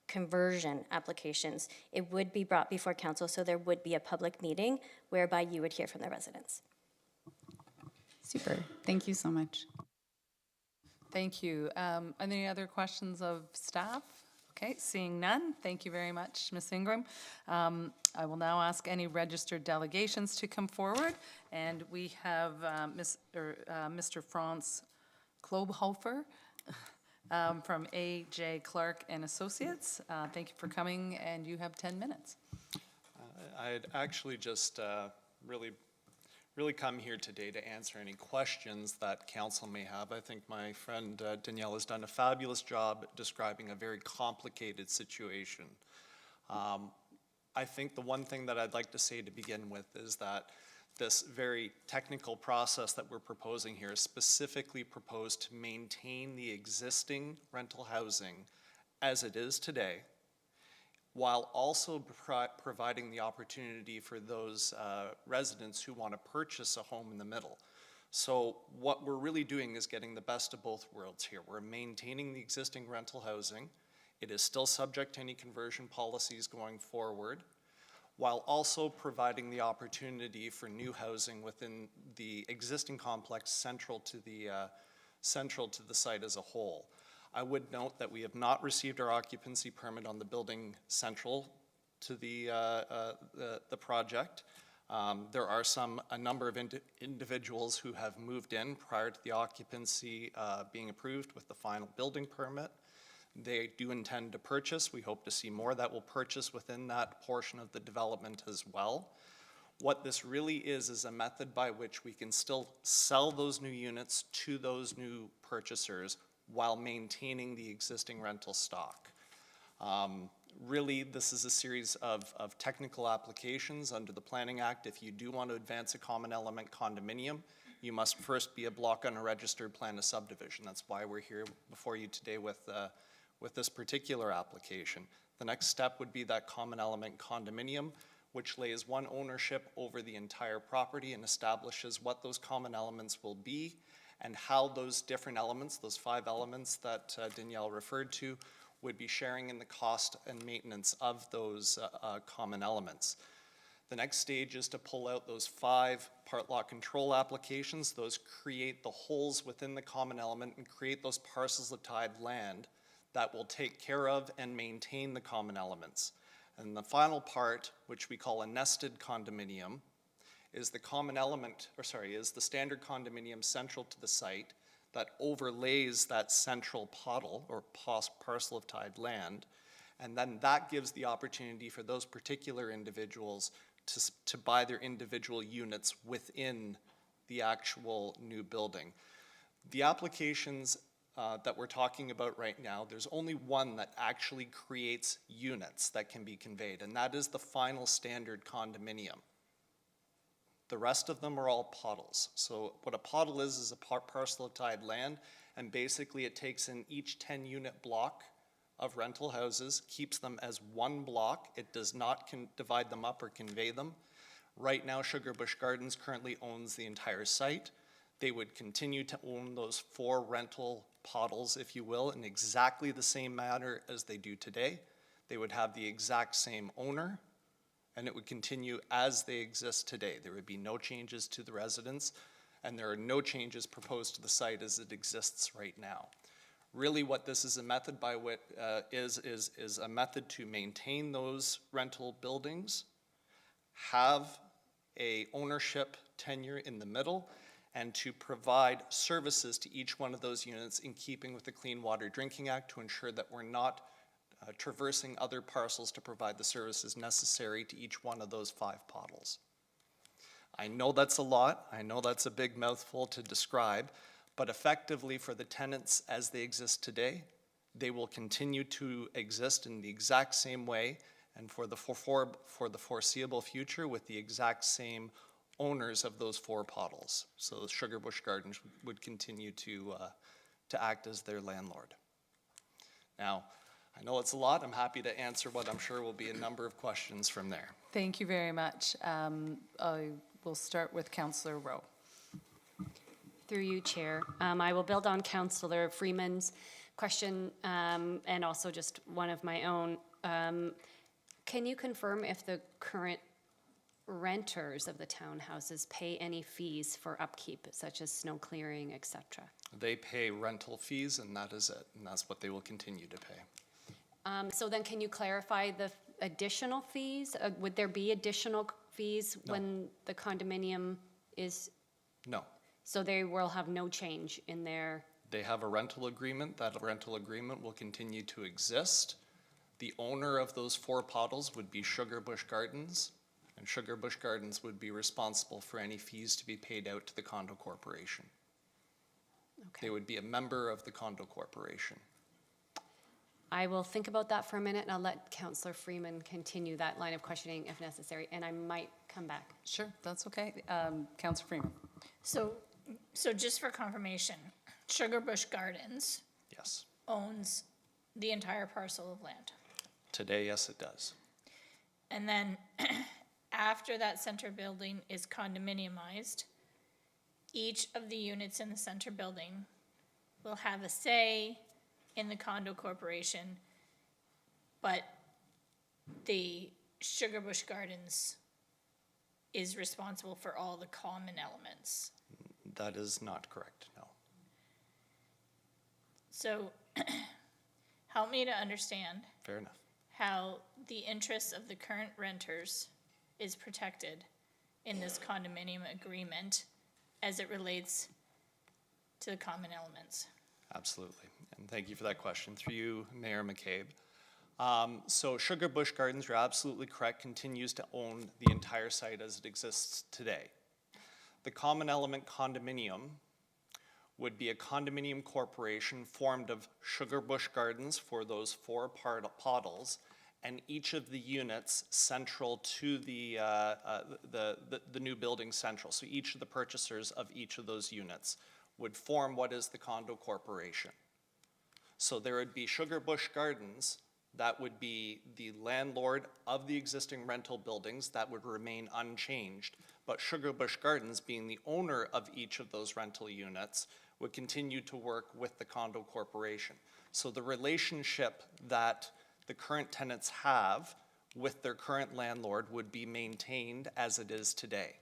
conversion applications, it would be brought before council, so there would be a public meeting whereby you would hear from the residents. Super. Thank you so much. Thank you. Any other questions of staff? Okay, seeing none, thank you very much, Ms. Ingram. I will now ask any registered delegations to come forward, and we have Mr. Franz Klobhofer from A.J. Clark and Associates. Thank you for coming, and you have 10 minutes. I'd actually just really come here today to answer any questions that council may have. I think my friend Danielle has done a fabulous job describing a very complicated situation. I think the one thing that I'd like to say to begin with is that this very technical process that we're proposing here is specifically proposed to maintain the existing rental housing as it is today, while also providing the opportunity for those residents who want to purchase a home in the middle. So what we're really doing is getting the best of both worlds here. We're maintaining the existing rental housing. It is still subject to any conversion policies going forward, while also providing the opportunity for new housing within the existing complex central to the site as a whole. I would note that we have not received our occupancy permit on the building central to the project. There are a number of individuals who have moved in prior to the occupancy being approved with the final building permit. They do intend to purchase. We hope to see more that will purchase within that portion of the development as well. What this really is a method by which we can still sell those new units to those new purchasers while maintaining the existing rental stock. Really, this is a series of technical applications under the Planning Act. If you do want to advance a common element condominium, you must first be a block on a registered plan of subdivision. That's why we're here before you today with this particular application. The next step would be that common element condominium, which lays one ownership over the entire property and establishes what those common elements will be and how those different elements, those 5 elements that Danielle referred to, would be sharing in the cost and maintenance of those common elements. The next stage is to pull out those 5 part lot control applications. Those create the holes within the common element and create those parcels of tied land that will take care of and maintain the common elements. And the final part, which we call a nested condominium, is the common element, is the standard condominium central to the site that overlays that central puddle or parcel of tied land. And then that gives the opportunity for those particular individuals to buy their individual units within the actual new building. The applications that we're talking about right now, there's only one that actually creates units that can be conveyed, and that is the final standard condominium. The rest of them are all puddles. So what a puddle is a parcel of tied land, and basically it takes in each 10-unit block of rental houses, keeps them as one block. It does not divide them up or convey them. Right now, Sugar Bush Gardens currently owns the entire site. They would continue to own those 4 rental puddles, if you will, in exactly the same manner as they do today. They would have the exact same owner, and it would continue as they exist today. There would be no changes to the residents, and there are no changes proposed to the site as it exists right now. Really what this is a method by what is a method to maintain those rental buildings, have a ownership tenure in the middle, and to provide services to each one of those units in keeping with the Clean Water Drinking Act to ensure that we're not traversing other parcels to provide the services necessary to each one of those 5 puddles. I know that's a lot. I know that's a big mouthful to describe, but effectively for the tenants as they exist today, They will continue to exist in the exact same way and for the foreseeable future with the exact same owners of those 4 pottles. So the Sugar Bush Gardens would continue to act as their landlord. Now, I know it's a lot. I'm happy to answer what I'm sure will be a number of questions from there. Thank you very much. I will start with Councillor Rowe. Through you, Chair. I will build on Councillor Freeman's question and also just one of my own. Can you confirm if the current renters of the townhouses pay any fees for upkeep, such as snow clearing, etc.? They pay rental fees, and that is it, and that's what they will continue to pay. So then can you clarify the additional fees? Would there be additional fees No. when the condominium is, No. so they will have no change in their, They have a rental agreement. That rental agreement will continue to exist. The owner of those 4 pottles would be Sugar Bush Gardens, and Sugar Bush Gardens would be responsible for any fees to be paid out to the condo corporation. okay. They would be a member of the condo corporation. I will think about that for a minute, and I'll let Councillor Freeman continue that line of questioning if necessary, and I might come back. Sure, that's okay. Councillor Freeman. So just for confirmation, Sugar Bush Gardens Yes. owns the entire parcel of land. Today, yes, it does. And then after that center building is condominiumized, each of the units in the center building will have a say in the condo corporation, but the Sugar Bush Gardens is responsible for all the common elements. That is not correct, no. So help me to understand Fair enough. how the interests of the current renters is protected in this condominium agreement as it relates to the common elements. Absolutely. And thank you for that question. Through you, Mayor McCabe. So Sugar Bush Gardens, you're absolutely correct, continues to own the entire site as it exists today. The common element condominium would be a condominium corporation formed of Sugar Bush Gardens for those 4 pottles, and each of the units central to the new building central. So each of the purchasers of each of those units would form what is the condo corporation. So there would be Sugar Bush Gardens, that would be the landlord of the existing rental buildings, that would remain unchanged. But Sugar Bush Gardens, being the owner of each of those rental units, would continue to work with the condo corporation. So the relationship that the current tenants have with their current landlord would be maintained as it is today.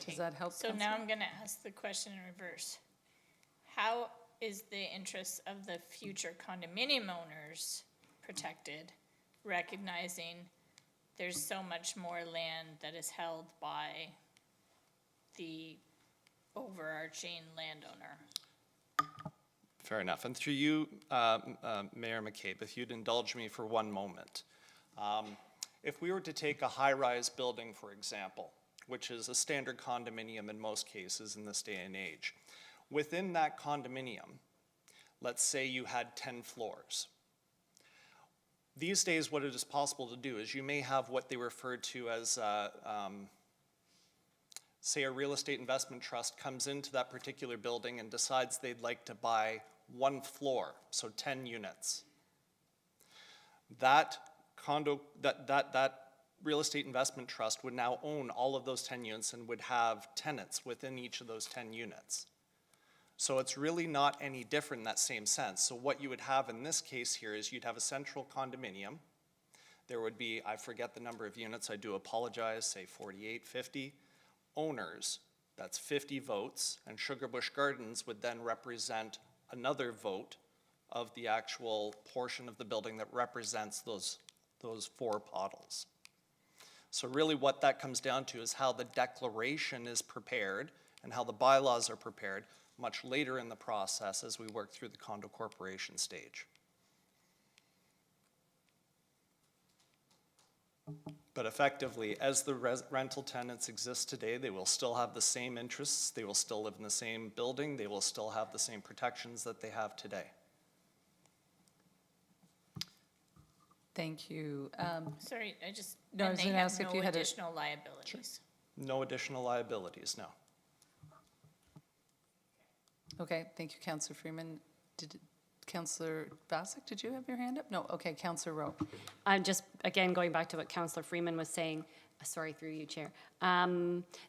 Does that help? So now I'm gonna ask the question in reverse. How is the interests of the future condominium owners protected, recognizing there's so much more land that is held by the overarching landowner? Fair enough. And through you, Mayor McCabe, if you'd indulge me for one moment. If we were to take a high-rise building, for example, which is a standard condominium in most cases in this day and age, within that condominium, let's say you had 10 floors. These days, what it is possible to do is you may have what they refer to as, say a real estate investment trust comes into that particular building and decides they'd like to buy 1 floor, so 10 units. That real estate investment trust would now own all of those 10 units and would have tenants within each of those 10 units. So it's really not any different in that same sense. So what you would have in this case here is you'd have a central condominium. There would be, I forget the number of units, I do apologize, say 48, 50 owners. That's 50 votes, and Sugar Bush Gardens would then represent another vote of the actual portion of the building that represents those 4 pottles. So really what that comes down to is how the declaration is prepared and how the bylaws are prepared much later in the process as we work through the condo corporation stage. But effectively, as the rental tenants exist today, they will still have the same interests, they will still live in the same building, they will still have the same protections that they have today. Thank you. Sorry, I just, No, I and was they gonna have ask if no you had a- additional liabilities. No additional liabilities, no. Okay, thank you, Councillor Freeman. Councillor Basak, did you have your hand up? No, okay, Councillor Rowe. I'm just, again, going back to what Councillor Freeman was saying, sorry, through you, Chair.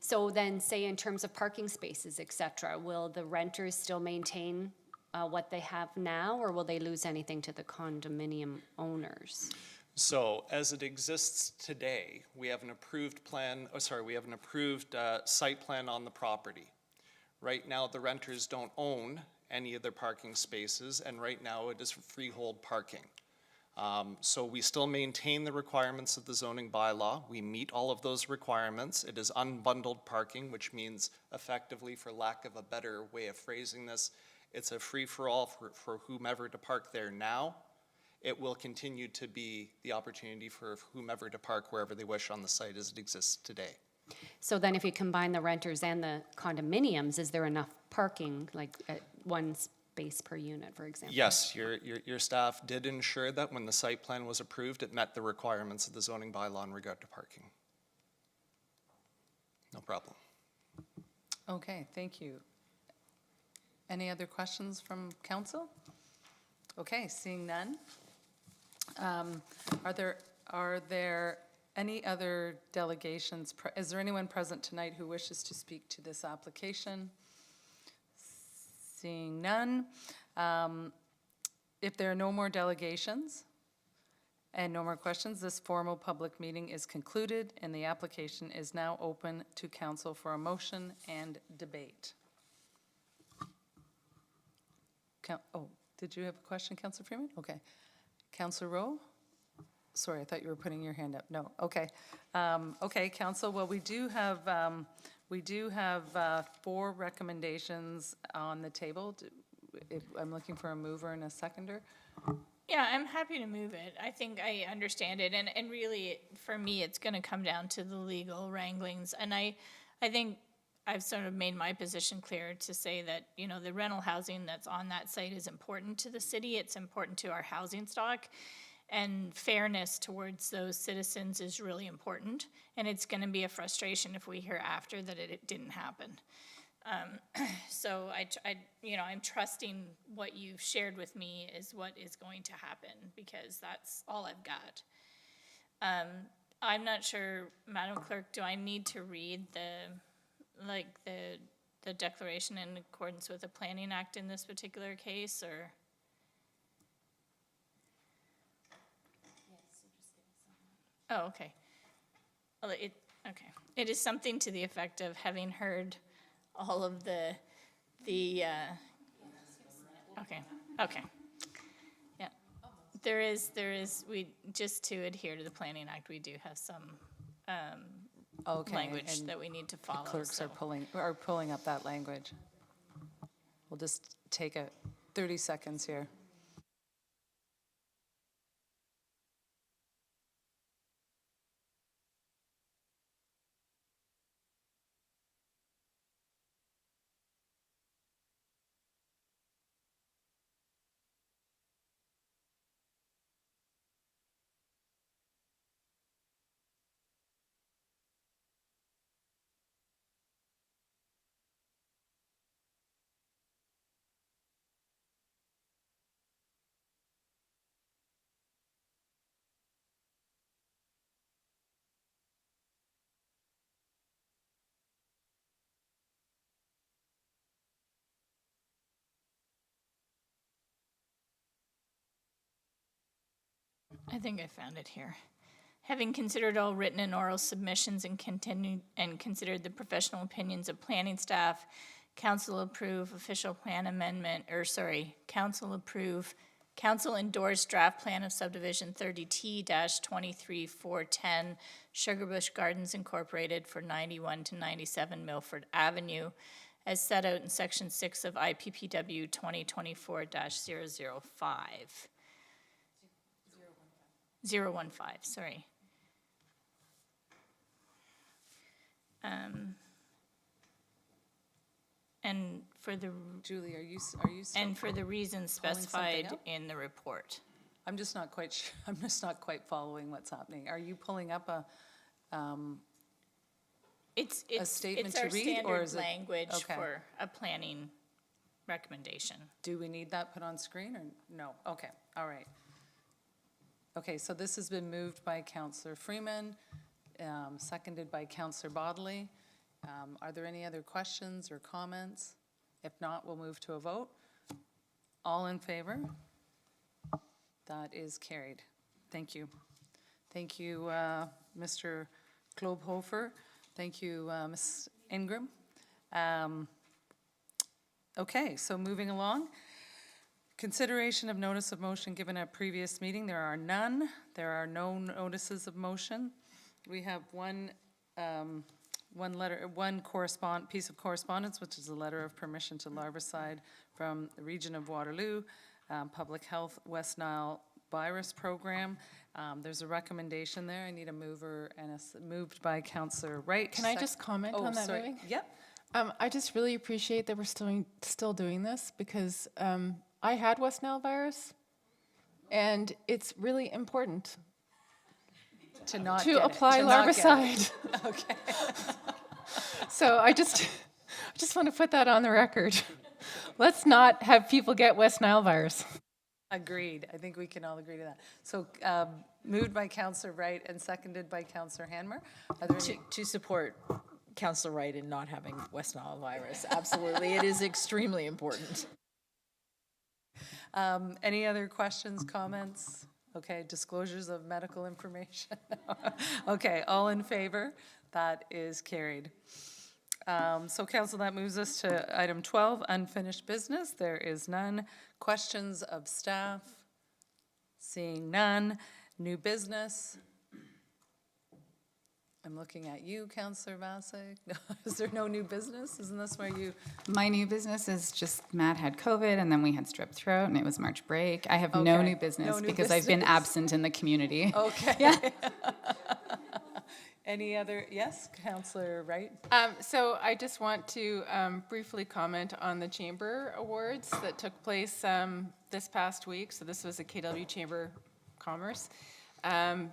So then, say in terms of parking spaces, et cetera, will the renters still maintain what they have now, or will they lose anything to the condominium owners? So as it exists today, we have an approved plan, we have an approved site plan on the property. Right now, the renters don't own any of their parking spaces, and right now it is freehold parking. So we still maintain the requirements of the zoning bylaw. We meet all of those requirements. It is unbundled parking, which means effectively, for lack of a better way of phrasing this, it's a free-for-all for whomever to park there now. It will continue to be the opportunity for whomever to park wherever they wish on the site as it exists today. So then if you combine the renters and the condominiums, is there enough parking, like at one space per unit, for example? Yes, your staff did ensure that when the site plan was approved, it met the requirements of the zoning bylaw in regard to parking. No problem. Okay, thank you. Any other questions from council? Okay, seeing none. Are there any other delegations? Is there anyone present tonight who wishes to speak to this application? Seeing none. If there are no more delegations and no more questions, this formal public meeting is concluded and the application is now open to council for a motion and debate. Oh, did you have a question, Councillor Freeman? Okay. Councillor Rowe? Sorry, I thought you were putting your hand up. No, okay. Okay, Council, well, we do have 4 recommendations on the table. I'm looking for a mover and a seconder. Yeah, I'm happy to move it. I think I understand it, and really, for me, it's gonna come down to the legal wranglings, and I think I've sort of made my position clear to say that, you know, the rental housing that's on that site is important to the city, it's important to our housing stock, and fairness towards those citizens is really important, and it's gonna be a frustration if we hear after that it didn't happen. So I'm trusting what you've shared with me is what is going to happen, because that's all I've got. I'm not sure, Madam Clerk, do I need to read the declaration in accordance with the Planning Act in this particular case, or? Oh, okay. Well, okay. It is something to the effect of having heard all of the okay. Yeah. There is, just to adhere to the Planning Act, we do have some Okay, language and that we need to the follow. clerks so. are pulling up that language. We'll just take 30 seconds here. I think I found it here. Having considered all written and oral submissions and considered the professional opinions of planning staff, council endorsed draft plan of subdivision 30T-23-410 Sugarbush Gardens Incorporated for 91 to 97 Milford Avenue, as set out in section 6 of IPPW 2024-005. 015, sorry. And for the, Julie, are you still and for the reasons pulling something specified up? in the report. I'm just not quite sure, I'm just not quite following what's happening. Are you pulling up a statement It's to our read, or is standard it? language Okay. for a planning recommendation. Do we need that put on screen, or no? Okay, all right. Okay, so this has been moved by Councillor Freeman, seconded by Councillor Bodley. Are there any other questions or comments? If not, we'll move to a vote. All in favor? That is carried. Thank you. Thank you, Mr. Klobhofer. Thank you, Ms. Ingram. Okay, so moving along. Consideration of notice of motion given at previous meeting. There are none. There are no notices of motion. We have one piece of correspondence, which is a letter of permission to larvicide from the region of Waterloo, Public Health West Nile Virus Program. There's a recommendation there. I need a mover, and moved by Councillor Wright. Can I just comment on that sorry. moving? Yep. I just really appreciate that we're still doing this, because I had West Nile virus, and it's really important To not to get it, apply to not get it. larvicide. Okay. So I just want to put that on the record. Let's not have people get West Nile virus. Agreed. I think we can all agree to that. So moved by Councillor Wright and seconded by Councillor Hanmer. Are there any? To support Councillor Wright in not having West Nile virus. Absolutely, it is extremely important. Any other questions, comments? Okay, disclosures of medical information. Okay, all in favor? That is carried. So council, that moves us to item 12, unfinished business. There is none. Questions of staff? Seeing none. New business? I'm looking at you, Councillor Vasek. Is there no new business? Isn't this where you? My new business is just Matt had COVID, and then we had strep throat, and it was March break. I have no Okay. new business No new because I've been business. absent in the community. Okay. Yeah. Any other, yes, Councillor Wright? So I just want to briefly comment on the Chamber Awards that took place this past week. So this was the KW Chamber of Commerce,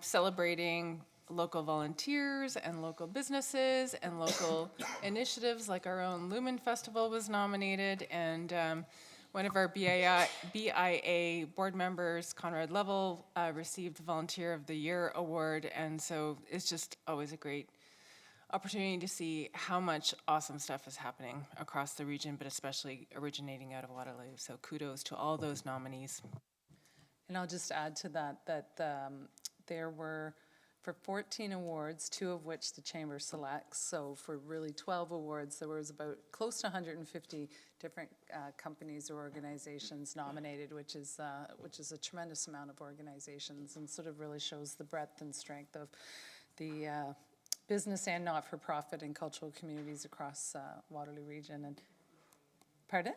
celebrating local volunteers and local businesses and local initiatives, like our own Lumen Festival was nominated, and one of our BIA board members, Conrad Lovell, received the Volunteer of the Year award, and so it's just always a great opportunity to see how much awesome stuff is happening across the region, but especially originating out of Waterloo. So kudos to all those nominees. And I'll just add to that, there were, for 14 awards, 2 of which the Chamber selects, so for really 12 awards, there was about close to 150 different companies or organizations nominated, which is a tremendous amount of organizations, and sort of really shows the breadth and strength of the business and not-for-profit and cultural communities across Waterloo region. And pardon?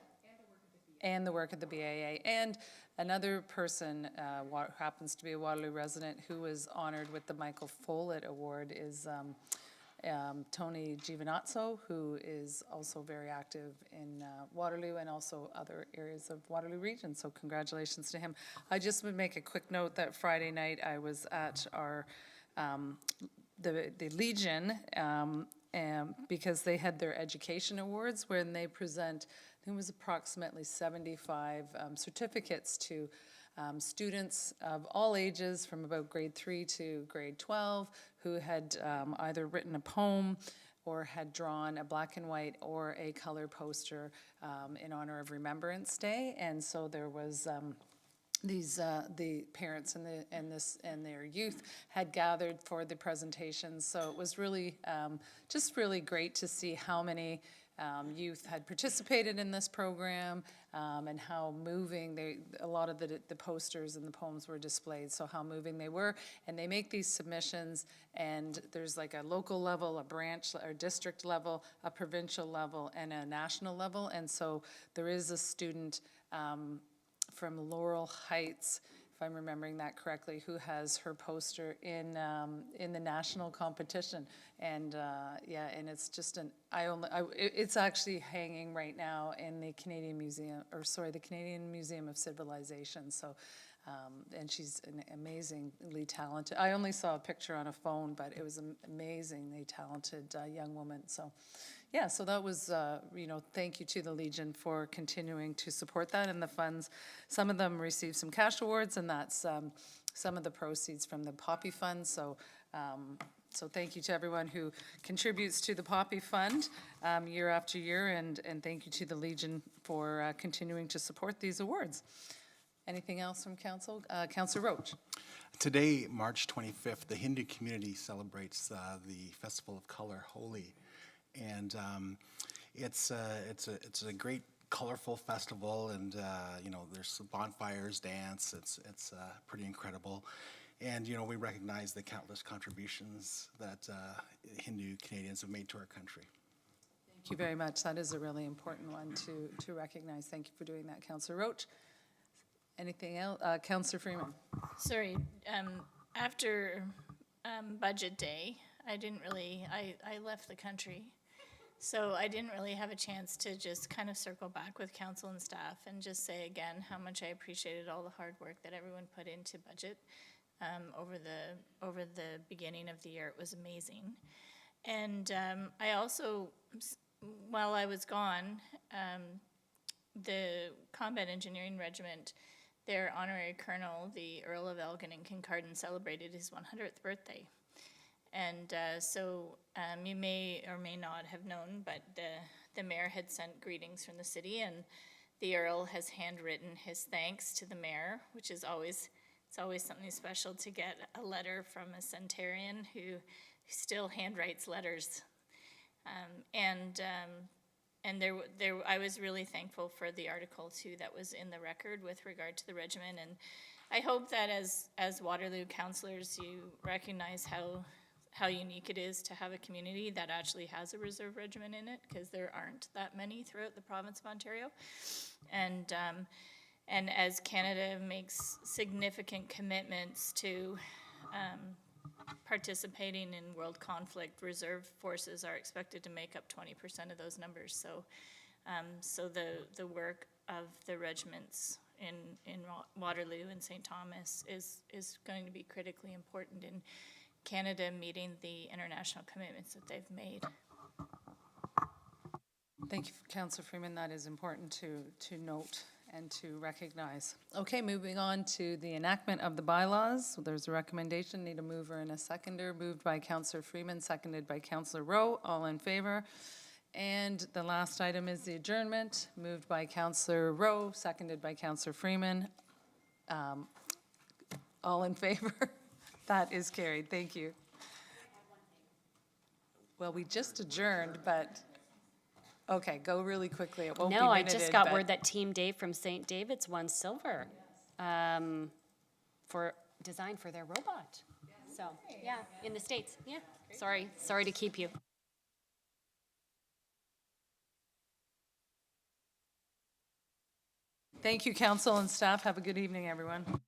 And the work of the BAA. And another person who happens to be a Waterloo resident who was honored with the Michael Follett Award is Tony Giovinazzo, who is also very active in Waterloo and also other areas of Waterloo region. So congratulations to him. I just would make a quick note that Friday night I was at our the Legion because they had their education awards when they present. There was approximately 75 certificates to students of all ages from about grade 3 to grade 12 who had either written a poem or had drawn a black and white or a color poster in honor of Remembrance Day. And so there was the parents and their youth had gathered for the presentations. So it was really just really great to see how many youth had participated in this program and how moving a lot of the posters and the poems were displayed, so how moving they were. And they make these submissions, and there's like a local level, a branch or district level, a provincial level, and a national level. And so there is a student from Laurel Heights, if I'm remembering that correctly, who has her poster in the national competition. And yeah, and it's just it's actually hanging right now in the Canadian Museum, the Canadian Museum of Civilization. So, and she's an amazingly talented. I only saw a picture on a phone, but it was an amazingly talented young woman. So, yeah, so that was, thank you to the Legion for continuing to support that, and the funds, some of them received some cash awards, and that's some of the proceeds from the Poppy Fund, so thank you to everyone who contributes to the Poppy Fund year after year, and thank you to the Legion for continuing to support these awards. Anything else from Council? Councillor Roach. Today, March 25th, the Hindu community celebrates the Festival of Color, Holi. And it's a great, colorful festival, and there's bonfires, dance. It's pretty incredible, and we recognize the countless contributions that Hindu Canadians have made to our country. Thank you very much. That is a really important one to recognize. Thank you for doing that, Councillor Roach. Anything else, Councillor Freeman? Sorry, after Budget Day, I left the country. So I didn't really have a chance to just kind of circle back with council and staff and just say again how much I appreciated all the hard work that everyone put into budget over the beginning of the year. It was amazing. And I also, while I was gone, the Combat Engineering Regiment, their honorary colonel, the Earl of Elgin and Kincardine, celebrated his 100th birthday. And so you may or may not have known, but the mayor had sent greetings from the city, and the Earl has handwritten his thanks to the mayor, which is always something special to get a letter from a centurion who still handwrites letters. I was really thankful for the article too that was in the record with regard to the regiment, and I hope that as Waterloo councillors you recognize how unique it is to have a community that actually has a reserve regiment in it, because there aren't that many throughout the province of Ontario. And as Canada makes significant commitments to participating in world conflict, reserve forces are expected to make up 20% of those numbers. So the work of the regiments in Waterloo and St. Thomas is going to be critically important in Canada meeting the international commitments that they've made. Thank you, Councillor Freeman. That is important to note and to recognize. Okay, moving on to the enactment of the bylaws. There's a recommendation, need a mover and a seconder. Moved by Councillor Freeman, seconded by Councillor Rowe. All in favor? And the last item is the adjournment. Moved by Councillor Rowe, seconded by Councillor Freeman. All in favor? That is carried. Thank you. Well, we just adjourned, but, okay, go really quickly. It won't be No, I minuted, just got but- word that Team Dave from St. David's won silver for design for their robot. So, yeah, in the States. Yeah, sorry to keep you. Thank you, council and staff. Have a good evening, everyone.